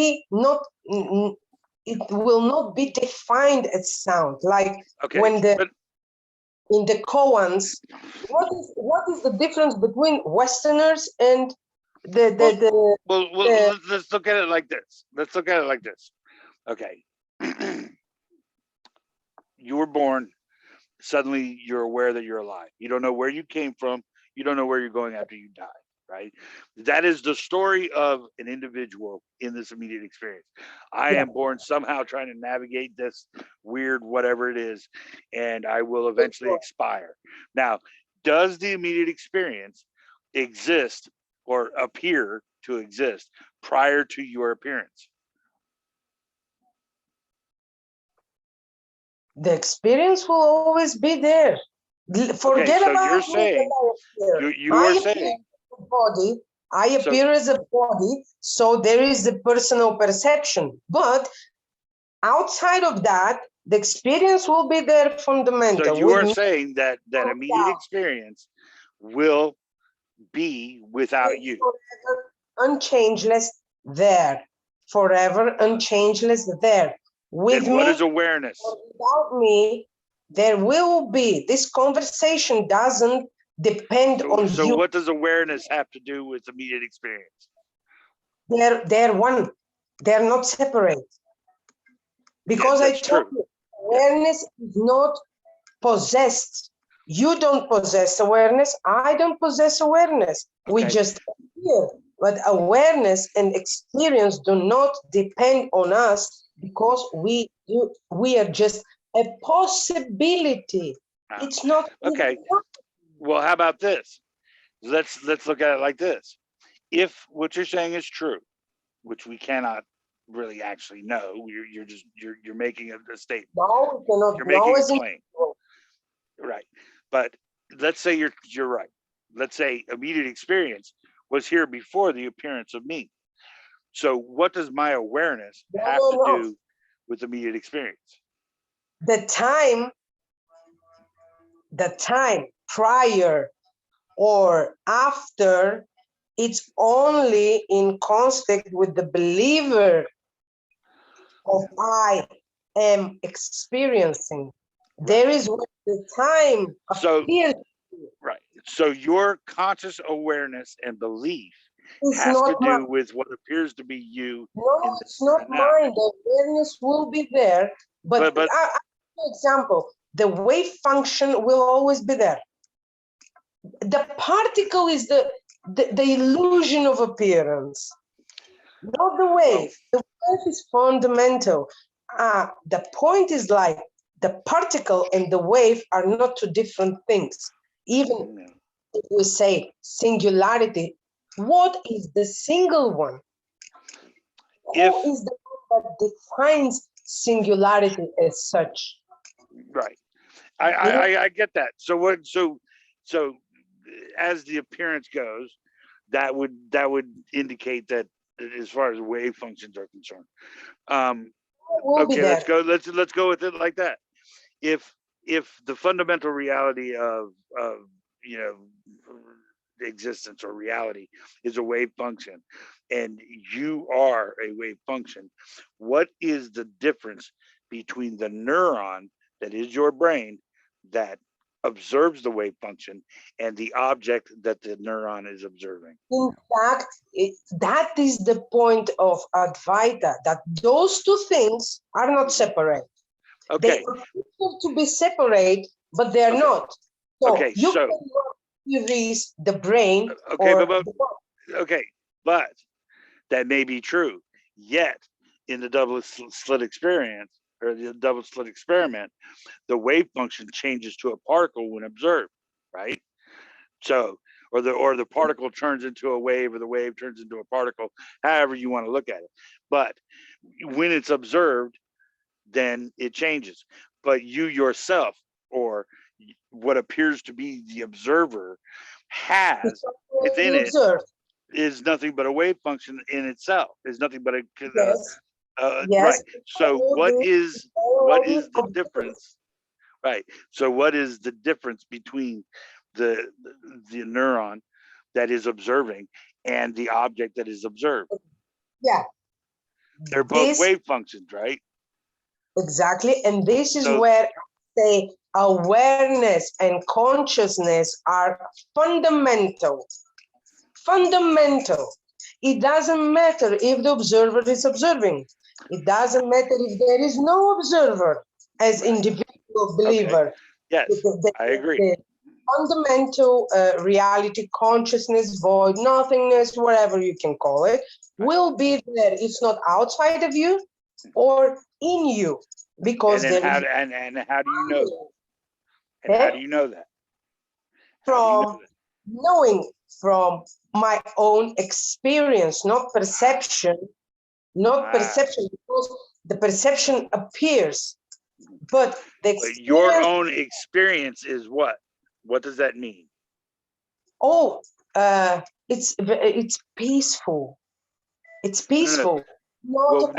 not be defined as sound. Like Okay, when but in the koans, what is the difference between Westerners and let's look at it like this. Let's look at it like this. Okay. You were born, suddenly you're aware that you're alive. You don't know where you came from. You don't know where you're going after you die, right? That is the story of an individual in this immediate experience. I am born somehow trying to navigate this weird whatever it is, and I will eventually expire. Now, does the immediate experience exist or appear to exist prior to your appearance? the experience will always be there. Forget so about you're me saying that you I are appear saying as a body. I appear as a body, so there is the personal perception. But outside of that, the experience will be there fundamental. So you are saying that immediate experience will be without you. Forever unchangeless there. Forever unchangeless there. With Then what me is awareness? or without me, there will be. This conversation doesn't depend on So you. what does awareness have to do with immediate experience? They're one. They're not separate. Because I told you, awareness is not possessed. You don't possess awareness. I don't possess awareness. We just appear. But awareness and experience do not depend on us because we are just a possibility. It's not. Okay. Well, how about this? Let's look at it like this. If what you're saying is true, which we cannot really actually know, you're making a statement. No, we cannot. You're making a claim. Right. But let's say you're right. Let's say immediate experience was here before the appearance of me. So what does my awareness have to do with immediate experience? The time prior or after, it's only in contact with the believer of I am experiencing. There is the time appears. Right. So your conscious awareness and belief it's has not to do with what appears to be you. No, it's not mine. The awareness will be there. But for example, the wave function will always be there. The particle is the illusion of appearance, not the wave. The wave is fundamental. The point is like the particle and the wave are not two different things. Even if we say singularity, what is the single one? Who is the one that defines singularity as such? Right. I get that. So as the appearance goes, that would indicate that as far as wave functions are concerned. Okay, let's go with it like that. If the fundamental reality of existence or reality is a wave function and you are a wave function, what is the difference between the neuron that is your brain that observes the wave function and the object that the neuron is observing? In fact, that is the point of Advaita, that those two things are not separate. They appear to be separate, but they're not. So you cannot erase the brain. But that may be true. Yet, in the double slit experience or the double slit experiment, the wave function changes to a particle when observed, right? So, or the particle turns into a wave, or the wave turns into a particle, however you want to look at it. But when it's observed, then it changes. But you yourself, or what appears to be the observer, has within it is nothing but a wave function in itself. Is nothing but a Yes. right. So what is the difference? Right. So what is the difference between the neuron that is observing and the object that is observed? Yeah. They're both wave functions, right? Exactly. And this is where say awareness and consciousness are fundamental. Fundamental. It doesn't matter if the observer is observing. It doesn't matter if there is no observer as individual believer. Okay. Yes, I agree. The fundamental reality, consciousness, void, nothingness, whatever you can call it, will be there. It's not outside of you or in you, because and how do you know that? And how do you know that? From knowing from my own experience, not perception, because the perception appears, but your own experience is what? What does that mean? Oh, it's peaceful. It's peaceful. No.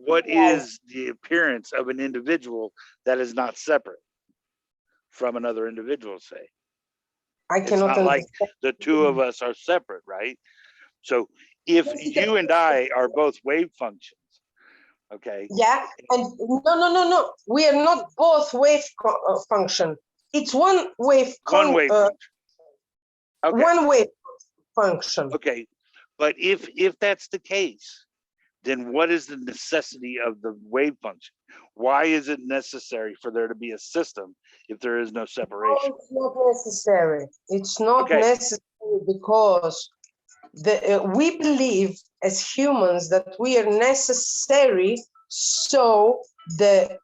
What is the appearance of an individual that is not separate from another individual, say? I cannot it's not like the two of us are separate, right? So if you and I are both wave functions, okay? Yeah, and no. We are not both wave function. It's one wave. One wave function. Okay. One wave function. Okay, but if that's the case, then what is the necessity of the wave function? Why is it necessary for there to be a system if there is no separation? No, it's not necessary. It's not necessary because we believe as humans that we are necessary so the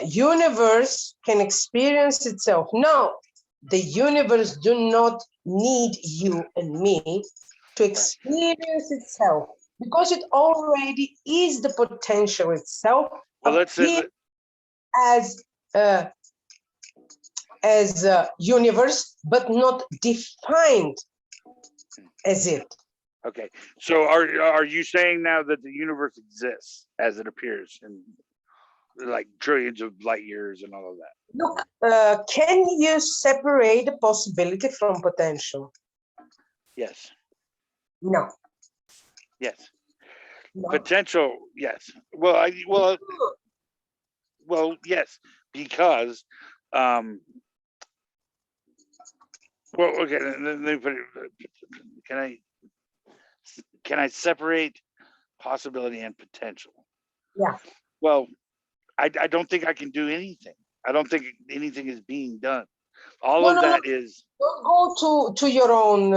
universe can experience itself. No, the universe do not need you and me to experience itself, because it already is the potential itself. Well, let's say as a universe, but not defined as it. Okay, so are you saying now that the universe exists as it appears in like trillions of light years and all of that? Look, can you separate the possibility from potential? Yes. No. Yes. No. Potential, yes. Well, yes, because well, okay, let me put it, can I separate possibility and potential? Yeah. Well, I don't think I can do anything. I don't think anything is being done. All of that is. Don't go to your own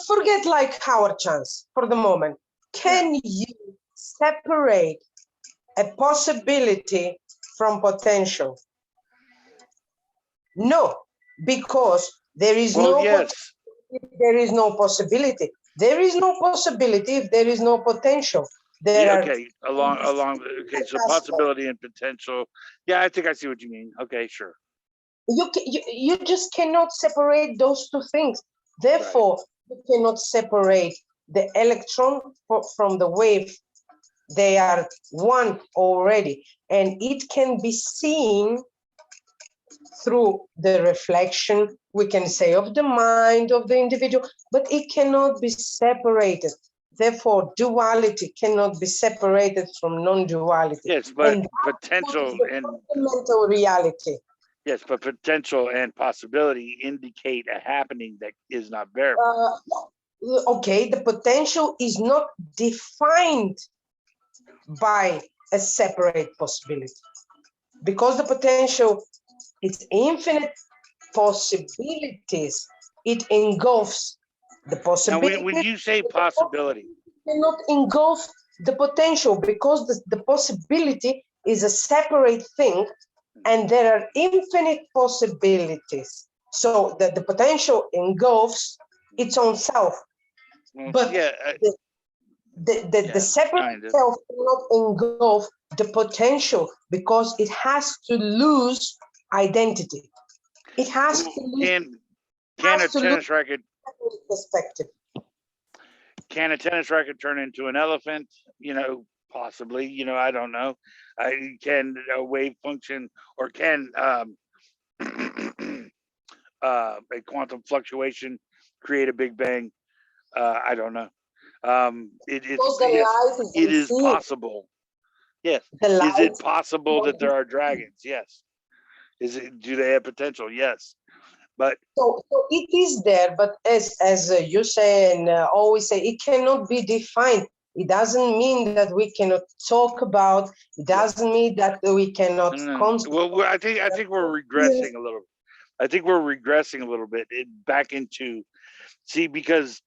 forget like Howard Chance for the moment. Can you separate a possibility from potential? No, because there is there is no possibility. There is no possibility if there is no potential. Okay, so possibility and potential. Yeah, I think I see what you mean. Okay, sure. You just cannot separate those two things. Therefore, you cannot separate the electron from the wave. They are one already, and it can be seen through the reflection, we can say, of the mind of the individual, but it cannot be separated. Therefore, duality cannot be separated from non-duality. Yes, but potential and fundamental reality. Yes, but potential and possibility indicate a happening that is not verified. Okay, the potential is not defined by a separate possibility, because the potential, it's infinite possibilities. It engulfs the possibility. Now, when you say possibility, it cannot engulf the potential, because the possibility is a separate thing, and there are infinite possibilities. So that the potential engulfs its own self. But the separate self cannot engulf the potential, because it has to lose identity. It has to lose Can a tennis racket perspective. Can a tennis racket turn into an elephant? You know, possibly. You know, I don't know. Can a wave function, or can a quantum fluctuation create a Big Bang? I don't know. It is possible. Yes. Is it possible that there are dragons? Yes. Do they have potential? Yes. But so it is there, but as you say and always say, it cannot be defined. It doesn't mean that we cannot talk about. It doesn't mean that we cannot. Well, I think we're regressing a little. I think we're regressing a little bit back into, because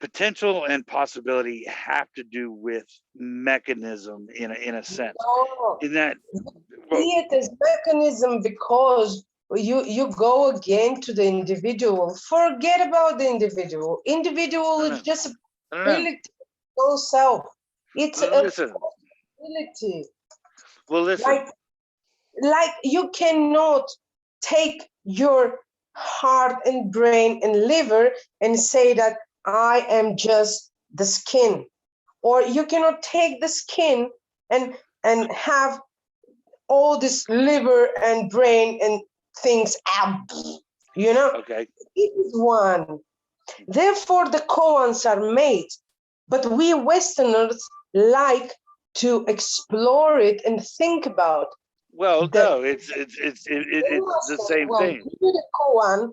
potential and possibility have to do with mechanism in a sense. In that, see it as mechanism because you go again to the individual. Forget about the individual. Individual is just a ability, no self. It's a possibility. Well, listen. Like you cannot take your heart and brain and liver and say that I am just the skin, or you cannot take the skin and have all this liver and brain and things out, you know. Okay. It is one. Therefore the koans are made, but we Westerners like to explore it and think about. Well, no, it's the same thing. The koan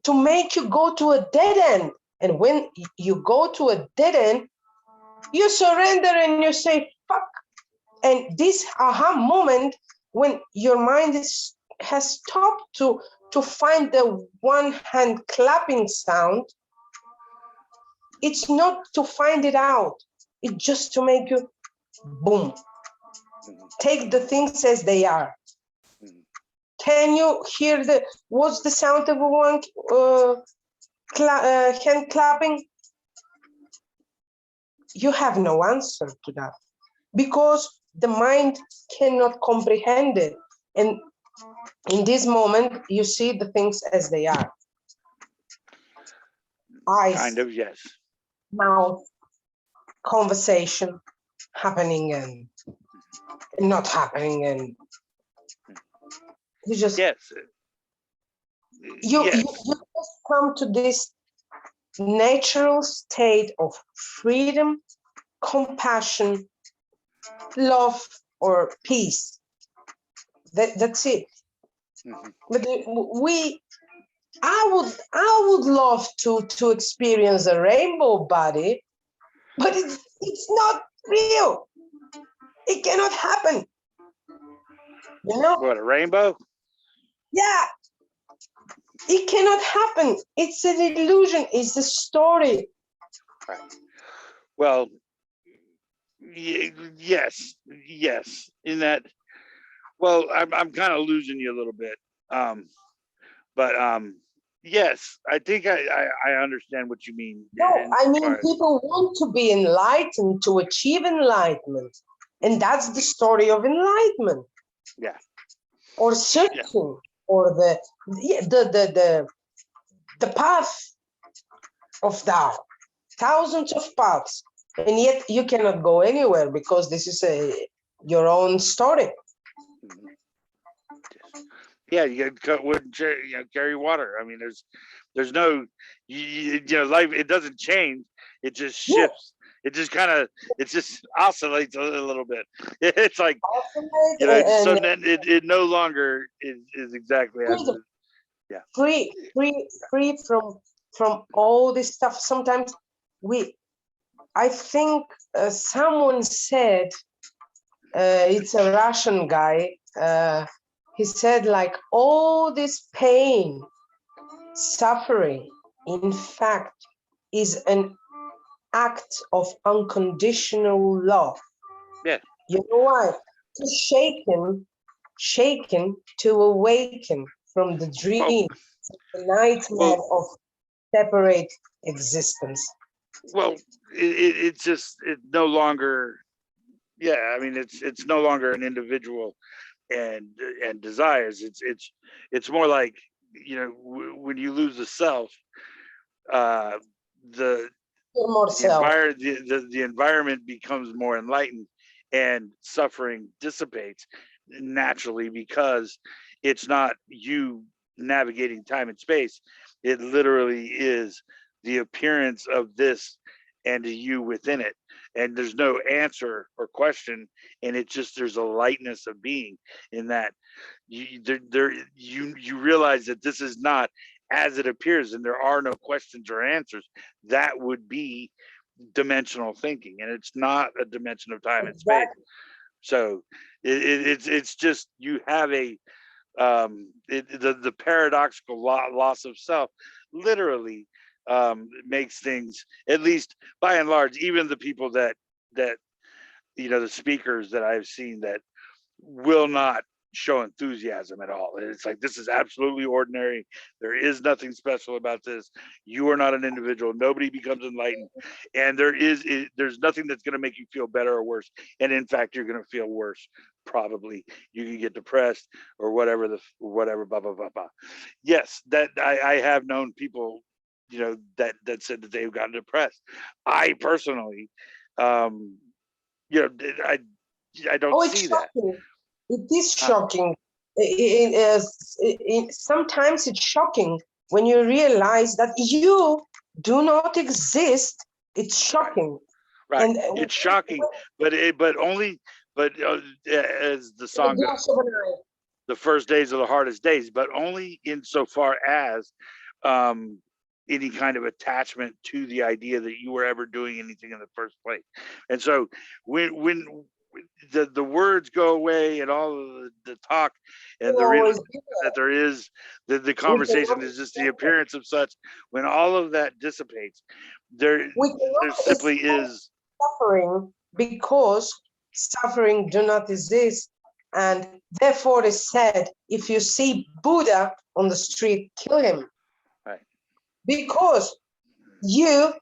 to make you go to a dead end, and when you go to a dead end, you surrender and you say fuck. And this aha moment, when your mind has stopped to find the one hand clapping sound, it's not to find it out. It's just to make you boom. Take the things as they are. Can you hear what's the sound of one hand clapping? You have no answer to that because the mind cannot comprehend it. And in this moment, you see the things as they are. Eyes, kind of, yes. Mouth, conversation happening and not happening, and you just you just come to this natural state of freedom, compassion, love, or peace. That's it. But I would love to experience a rainbow body, but it's not real. It cannot happen. You know? What, a rainbow? Yeah. It cannot happen. It's an illusion. It's a story. Right. Well, yes. In that, well, I'm kind of losing you a little bit. But yes, I think I understand what you mean. No, I mean, people want to be enlightened, to achieve enlightenment. And that's the story of enlightenment. Yeah. Or searching for the path of Tao. Thousands of paths. And yet you cannot go anywhere because this is your own story. Yeah, you can cut wood and carry water. I mean, there's no, life, it doesn't change. It just shifts. It just oscillates a little bit. It's like, so then it no longer is exactly as it is. Free from all this stuff. Sometimes I think someone said, it's a Russian guy, he said, like, all this pain, suffering, in fact, is an act of unconditional love. Yeah. You know why? To shaken to awaken from the dream, the nightmare of separate existence. Well, it's no longer, I mean, it's no longer an individual and desires. It's more like, you know, when you lose the self, the More self. the environment becomes more enlightened, and suffering dissipates naturally, because it's not you navigating time and space. It literally is the appearance of this and a you within it, and there's no answer or question, and it just, there's a lightness of being in that. You realize that this is not as it appears, and there are no questions or answers. That would be dimensional thinking, and it's not a dimension of time and space. So it's just, you have a the paradoxical loss of self literally makes things, at least by and large, even the people that you know, the speakers that I've seen that will not show enthusiasm at all. It's like, this is absolutely ordinary. There is nothing special about this. You are not an individual. Nobody becomes enlightened, and there's nothing that's going to make you feel better or worse. And in fact, you're going to feel worse. Probably you can get depressed or whatever blah blah blah blah. Yes, that I have known people, you know, that said that they've gotten depressed. I personally, you know, I don't see that. It is shocking. Sometimes it's shocking when you realize that you do not exist. It's shocking. Right. And it's shocking, but as the song goes, the first days are the hardest days, but only insofar as any kind of attachment to the idea that you were ever doing anything in the first place. And so when the words go away, and all of the talk, and the reason that there is the conversation is just the appearance of such, when all of that dissipates, there simply is suffering, because suffering do not exist, and therefore is said, if you see Buddha on the street, kill him. Right. Because you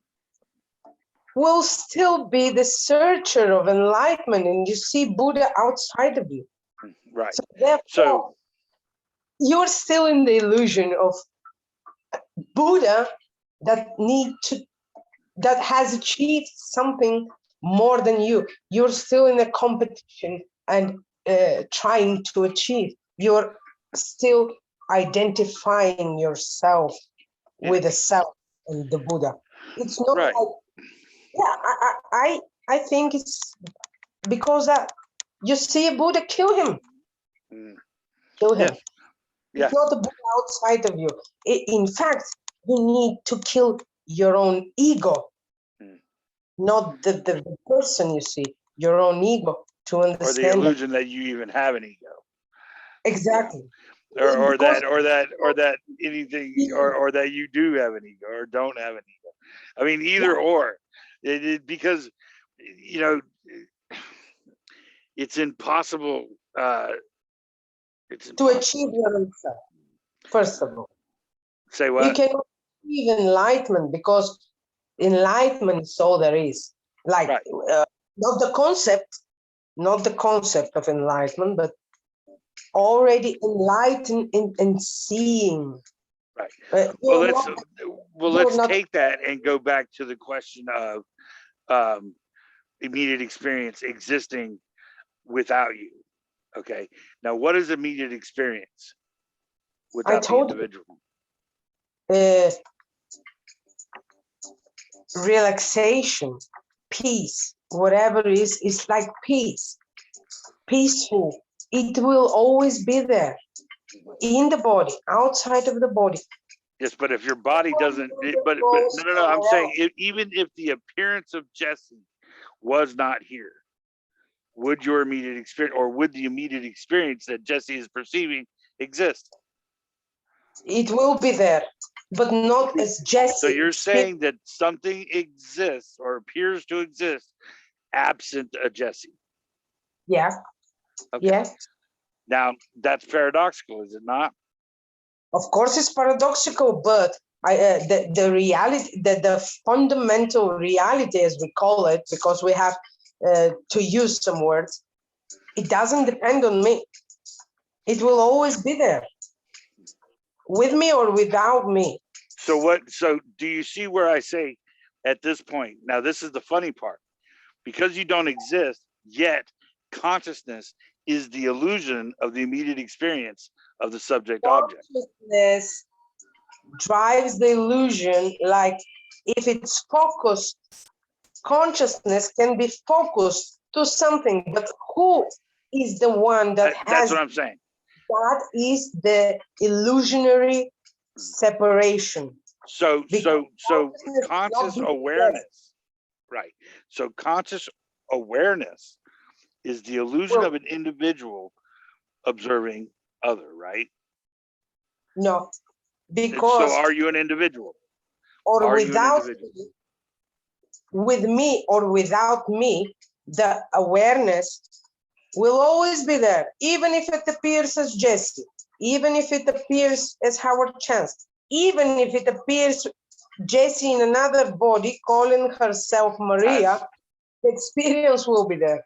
will still be the searcher of enlightenment, and you see Buddha outside of you. Right. So therefore, you're still in the illusion of Buddha that has achieved something more than you. You're still in a competition and trying to achieve. You're still identifying yourself with the self and the Buddha. It's not right. like, I think it's because that you see a Buddha, kill him. Kill him. Yeah. It's not a Buddha outside of you. In fact, you need to kill your own ego, not the person you see, your own ego, to understand. Or the illusion that you even have an ego. Exactly. Or that anything, or that you do have an ego or don't have an ego. I mean, either or. Because, you know, it's impossible. To achieve your own self, first of all. Say what? You cannot achieve enlightenment, because enlightenment is all there is. Like, not the concept of enlightenment, but already enlightened in seeing. Right. Let's take that and go back to the question of immediate experience existing without you. Okay. Now, what is immediate experience without the individual? Relaxation, peace, whatever is like peace, peaceful. It will always be there, in the body, outside of the body. Yes, but if your body doesn't, but no, I'm saying even if the appearance of Jesse was not here, would your immediate experience, or would the immediate experience that Jesse is perceiving exist? It will be there, but not as Jesse. So you're saying that something exists or appears to exist absent a Jesse? Yeah. Okay. Yeah. Now, that's paradoxical, is it not? Of course it's paradoxical, but the reality, the fundamental reality, as we call it, because we have to use some words, it doesn't depend on me. It will always be there, with me or without me. So do you see where I say at this point, now this is the funny part, because you don't exist, yet consciousness is the illusion of the immediate experience of the subject object. Consciousness drives the illusion, like if it's focused, consciousness can be focused to something, but who is the one that That's has what I'm saying. that is the illusionary separation. So conscious not awareness, right? So conscious awareness is the illusion of an individual observing other, right? No, So because are you an individual? or Are you an without individual? me, with me or without me, the awareness will always be there, even if it appears as Jesse, even if it appears as Howard Chance, even if it appears Jesse in another body calling herself Maria, the experience will be there.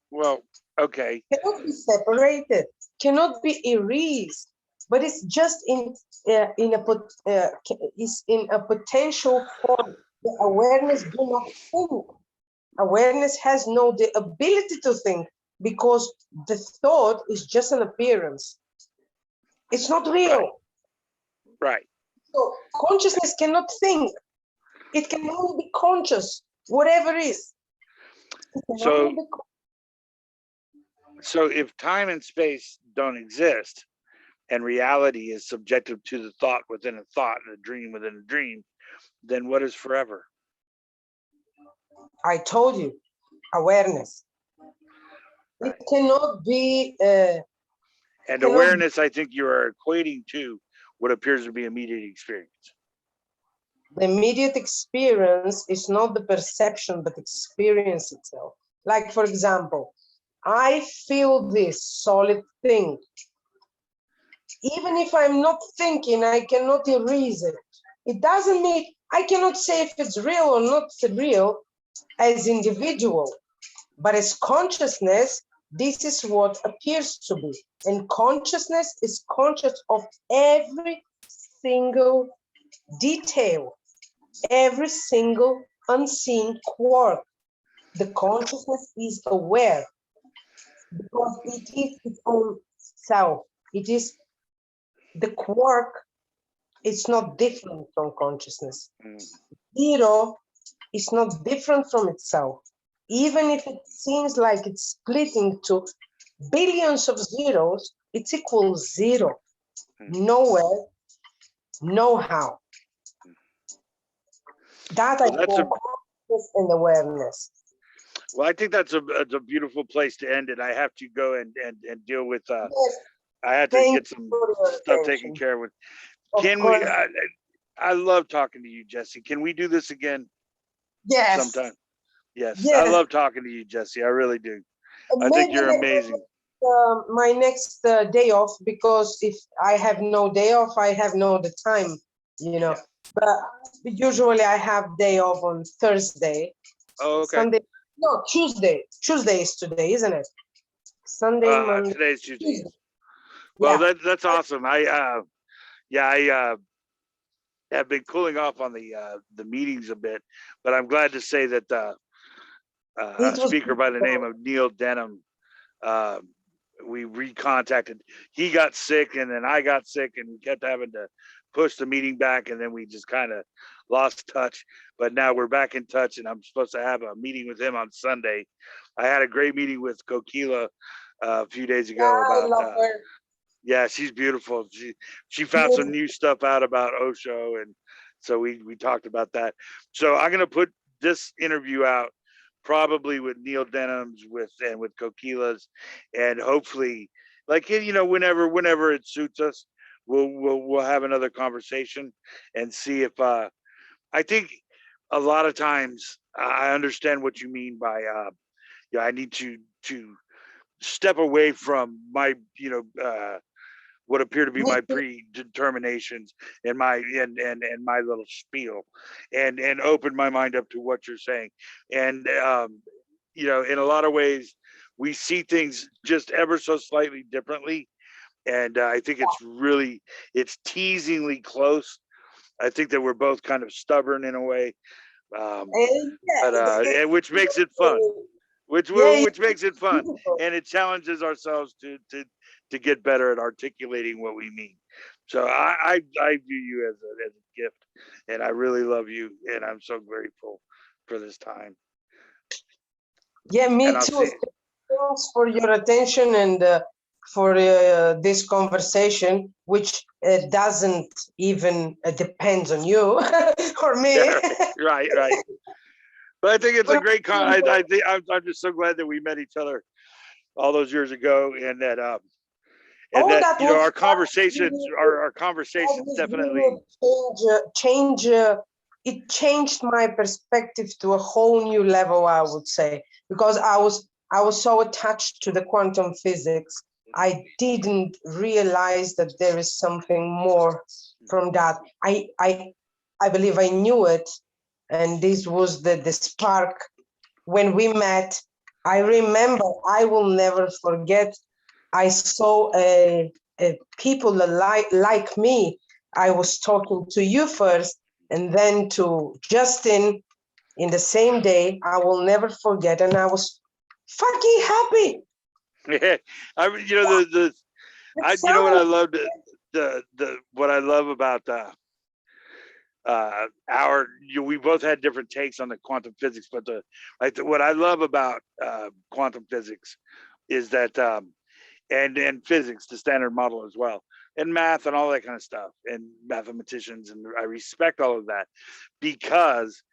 Well, okay. Cannot be separated, cannot be erased, but it's just in a potential form. The awareness do not think. Awareness has no the ability to think, because the thought is just an appearance. It's not real. Right. So consciousness cannot think. It can only be conscious, whatever is. So if time and space don't exist, and reality is subjective to the thought within a thought and a dream within a dream, then what is forever? I told you, awareness. Right. It cannot be. And awareness, I think you are equating to what appears to be immediate experience. The immediate experience is not the perception, but experience itself. Like, for example, I feel this solid thing. Even if I'm not thinking, I cannot erase it. It doesn't mean I cannot say if it's real or not real as individual, but as consciousness, this is what appears to be. And consciousness is conscious of every single detail, every single unseen quark. The consciousness is aware because it is its own self. It is the quark. It's not different from consciousness. Zero is not different from itself. Even if it seems like it's splitting to billions of zeros, it's equal zero. Nowhere, no how. That I call consciousness and awareness. Well, I think that's a beautiful place to end it. I have to go and deal with. Yes, I had to get some stuff taken care of. Can we? I love talking to you, Jesse. Can we do this again? Yes. Sometime. Yes. I love talking to you, Jesse. I really do. I think you're amazing. My next day off, because if I have no day off, I have no the time, you know. Yeah. But usually I have day off on Thursday. Oh, okay. Sunday, no, Tuesday. Tuesday is today, isn't it? Sunday, Monday. Today's Tuesday. Well, yeah. That's awesome. I have been cooling off on the meetings a bit, but I'm glad to say that a speaker by the name of Neil Denham, we recontacted. He got sick, and then I got sick, and we kept having to push the meeting back, and then we just kind of lost touch. But now we're back in touch, and I'm supposed to have a meeting with him on Sunday. I had a great meeting with Kokila a few days ago about. Yeah, she's beautiful. She found some new stuff out about Osho, and so we talked about that. So I'm gonna put this interview out probably with Neil Denham's with Kokila's, and hopefully, like, you know, whenever it suits us, we'll have another conversation and see if I think a lot of times I understand what you mean by I need to step away from my what appear to be my predeterminations and my my little spiel, and open my mind up to what you're saying. And in a lot of ways we see things just ever so slightly differently, And I think it's teasingly close. I think that we're both kind of stubborn in a way, which makes it fun. Which makes it fun, and it challenges ourselves to get better at articulating what we mean. So I view you as a gift, and I really love you, and I'm so grateful for this time. Yeah, me too. Thanks for your attention and for this conversation, which doesn't even depends on you or me. Yeah, right. But I think it's a great I'm just so glad that we met each other all those years ago, and that our conversations definitely it changed my perspective to a whole new level, I would say, because I was so attached to the quantum physics. I didn't realize that there is something more from that. I believe I knew it, and this was the spark when we met. I remember, I will never forget, I saw people like me. I was talking to you first and then to Justin in the same day. I will never forget, and I was fucking happy. Yeah, what I loved what I love about we both had different takes on the quantum physics, but what I love about quantum physics is that and physics, the standard model as well, and math and all that kind of stuff, and mathematicians, and I respect all of that, because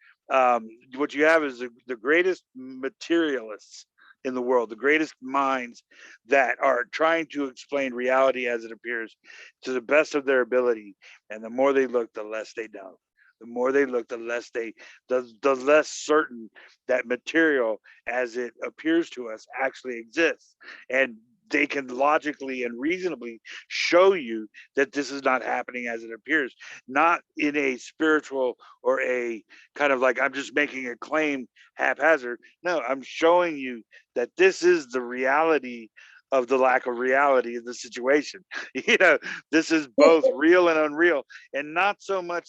what you have is the greatest materialists in the world, the greatest minds that are trying to explain reality as it appears to the best of their ability. And the more they look, the less they know. The more they look, the less certain that material as it appears to us actually exists. And they can logically and reasonably show you that this is not happening as it appears, not in a spiritual or a kind of like, I'm just making a claim haphazard. No, I'm showing you that this is the reality of the lack of reality in the situation. This is both real and unreal, and not so much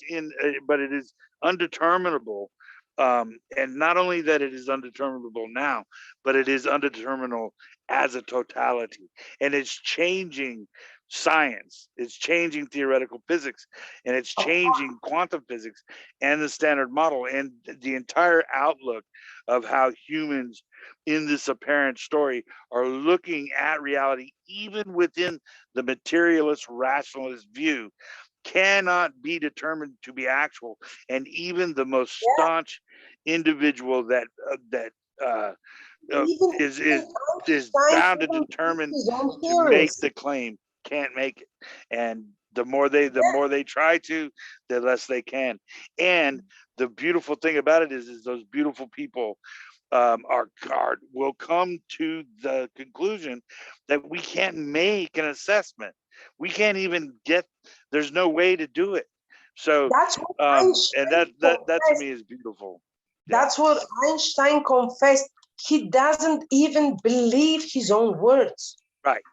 but it is undeterminable. And not only that it is undeterminable now, but it is undeterminable as a totality, and it's changing science, it's changing theoretical physics, and it's changing quantum physics and the standard model, and the entire outlook of how humans in this apparent story are looking at reality, even within the materialist rationalist view, cannot be determined to be actual. And even the most staunch individual that is bound to determine to make the claim can't make it. And the more they try to, the less they can. And the beautiful thing about it is those beautiful people will come to the conclusion that we can't make an assessment. We can't even there's no way to do it. So that's and that to me is beautiful. That's what Einstein confessed. He doesn't even believe his own words. Right.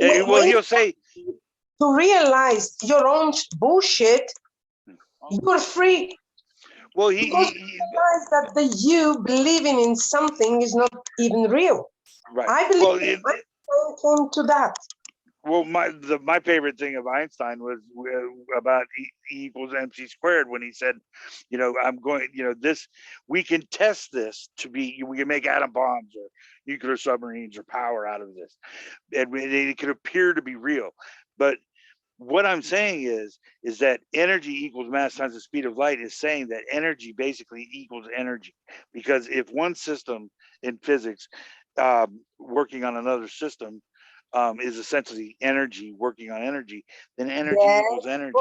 Well, he'll say, to realize your own bullshit, you're free. Well, he realized that the you believing in something is not even real. Right. I believe Einstein came to that. Well, my favorite thing of Einstein was about E equals MC squared, when he said, I'm going, we can test this we can make atom bombs or nuclear submarines or power out of this, and it could appear to be real. But what I'm saying is that energy equals mass times the speed of light is saying that energy basically equals energy, because if one system in physics working on another system is essentially energy working on energy, then energy equals energy,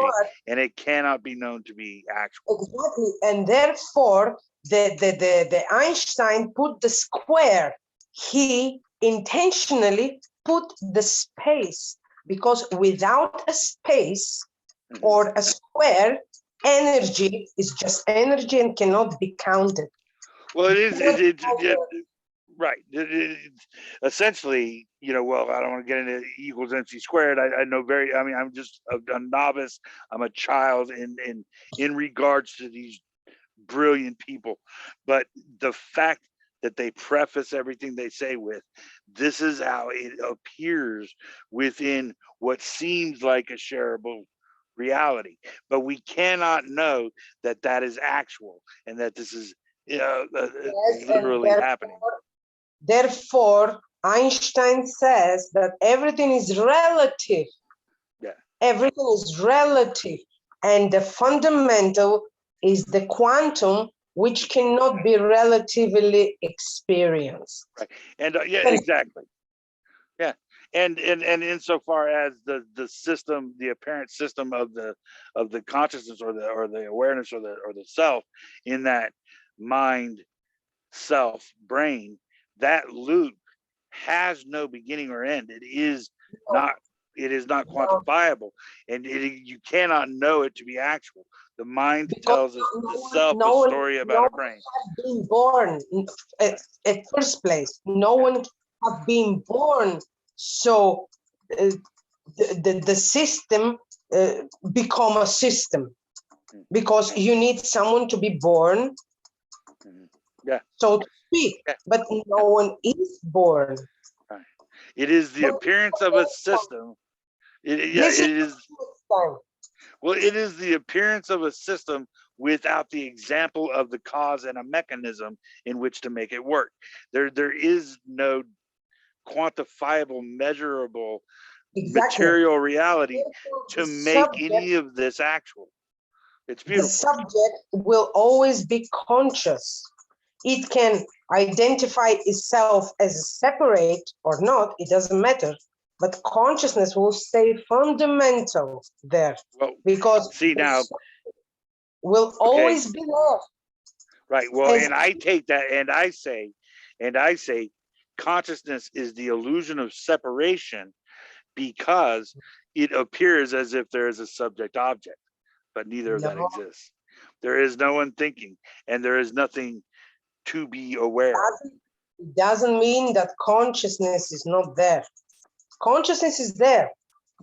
and it cannot be known to be actual. Exactly, and therefore the Einstein put the square. He intentionally put the space, because without a space or a square, energy is just energy and cannot be counted. Well, it is. Right. Essentially, well, I don't want to get into E equals MC squared. I know I'm just a novice. I'm a child in regards to these brilliant people. But the fact that they preface everything they say with, this is how it appears within what seems like a shareable reality. But we cannot know that that is actual and that this is literally happening. Therefore, Einstein says that everything is relative. Yeah. Everything is relative. And the fundamental is the quantum, which cannot be relatively experienced. Right. And yeah, exactly. Yeah. And insofar as the system, the apparent system of the consciousness or the awareness or the self in that mind, self, brain, that loop has no beginning or end. It is not quantifiable, and you cannot know it to be actual. The mind tells us the self a story about a brain. Has been born at first place. No one has been born, so the system become a system because you need someone to be born. Yeah. So to speak, but no one is born. Right. It is the appearance of a system. It is. Well, it is the appearance of a system without the example of the cause and a mechanism in which to make it work. There is no quantifiable, measurable material reality to make any of this actual. It's beautiful. The subject will always be conscious. It can identify itself as separate or not, it doesn't matter. But consciousness will stay fundamental there, because see now will always be there. Right. Well, and I take that and I say consciousness is the illusion of separation because it appears as if there is a subject object, but neither of that exists. There is no one thinking and there is nothing to be aware of. It doesn't mean that consciousness is not there. Consciousness is there.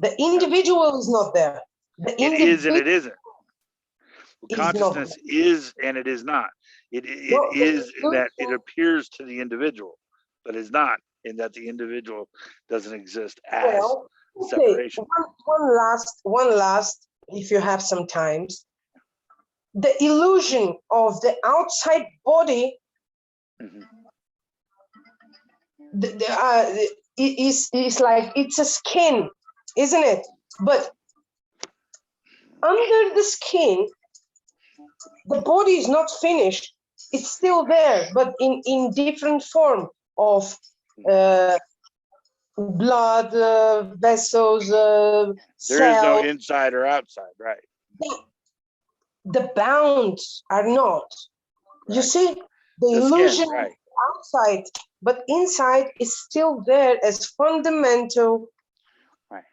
The individual is not there. It is and it isn't. Consciousness is and it is not. It is in that it appears to the individual, but is not in that the individual doesn't exist as separation. One last, if you have some times. The illusion of the outside body is like it's a skin, isn't it? But under the skin, the body is not finished. It's still there, but in different form of blood, vessels, there is no inside or outside, right? The bounds are not. Right. You see, the illusion skin, right. Outside, but inside is still there as fundamental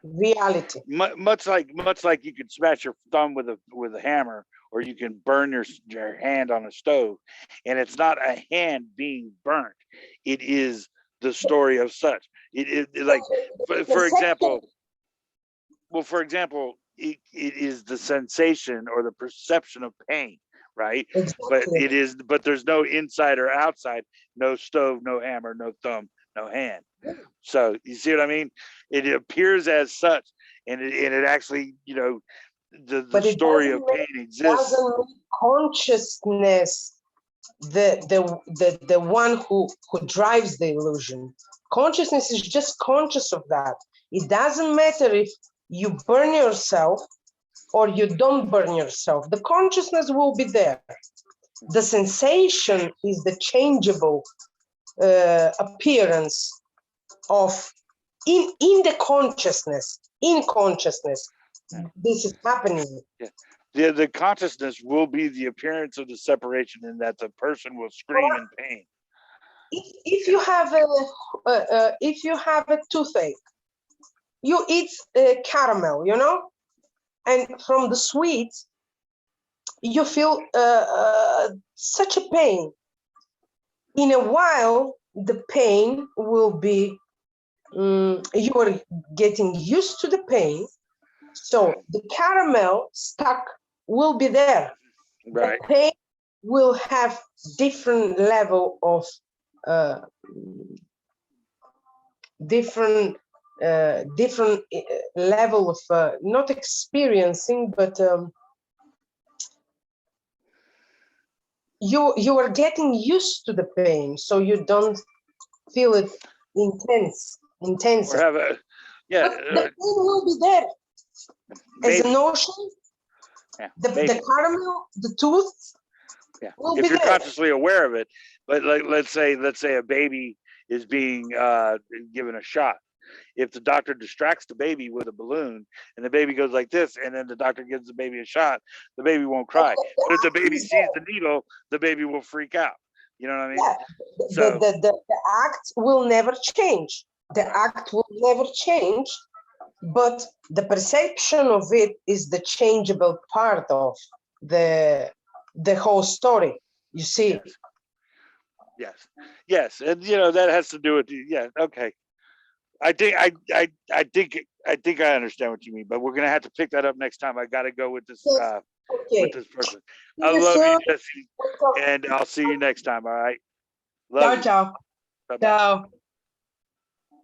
reality. Much like you could smash your thumb with a hammer, or you can burn your hand on a stove, and it's not a hand being burnt. It is the story of such. It is like, for example. Well, for example, it is the sensation or the perception of pain, right? Exactly. But there's no inside or outside, no stove, no hammer, no thumb, no hand. So you see what I mean? It appears as such, and it actually, the story of pain exists. It doesn't make consciousness the one who drives the illusion. Consciousness is just conscious of that. It doesn't matter if you burn yourself or you don't burn yourself. The consciousness will be there. The sensation is the changeable appearance of in the consciousness. In consciousness, this is happening. Yeah. The consciousness will be the appearance of the separation, in that the person will scream in pain. If you have a toothache, you eat caramel, and from the sweet, you feel such a pain. In a while, the pain will be, you are getting used to the pain. So the caramel stuck will be there. Right. The pain will have different level of different level of not experiencing, but you are getting used to the pain, so you don't feel it intense. Or have a, yeah. But the pain will be there as Maybe. a notion. Yeah, The maybe. caramel, the tooth. Yeah, Will if be you're there. consciously aware of it. But like, let's say a baby is being given a shot. If the doctor distracts the baby with a balloon and the baby goes like this, and then the doctor gives the baby a shot, the baby won't cry. But if the baby sees the needle, the baby will freak out. You know what I mean? Yeah, So the act will never change. The act will never change, but the perception of it is the changeable part of the whole story. You see? Yes, and that has to do with okay. I think I understand what you mean, but we're gonna have to pick that up next time. I got to go with this Okay. person. See I you love you, soon. Jesse, and I'll see you next time. All right. Ciao, Love you. ciao. Bye bye. Ciao.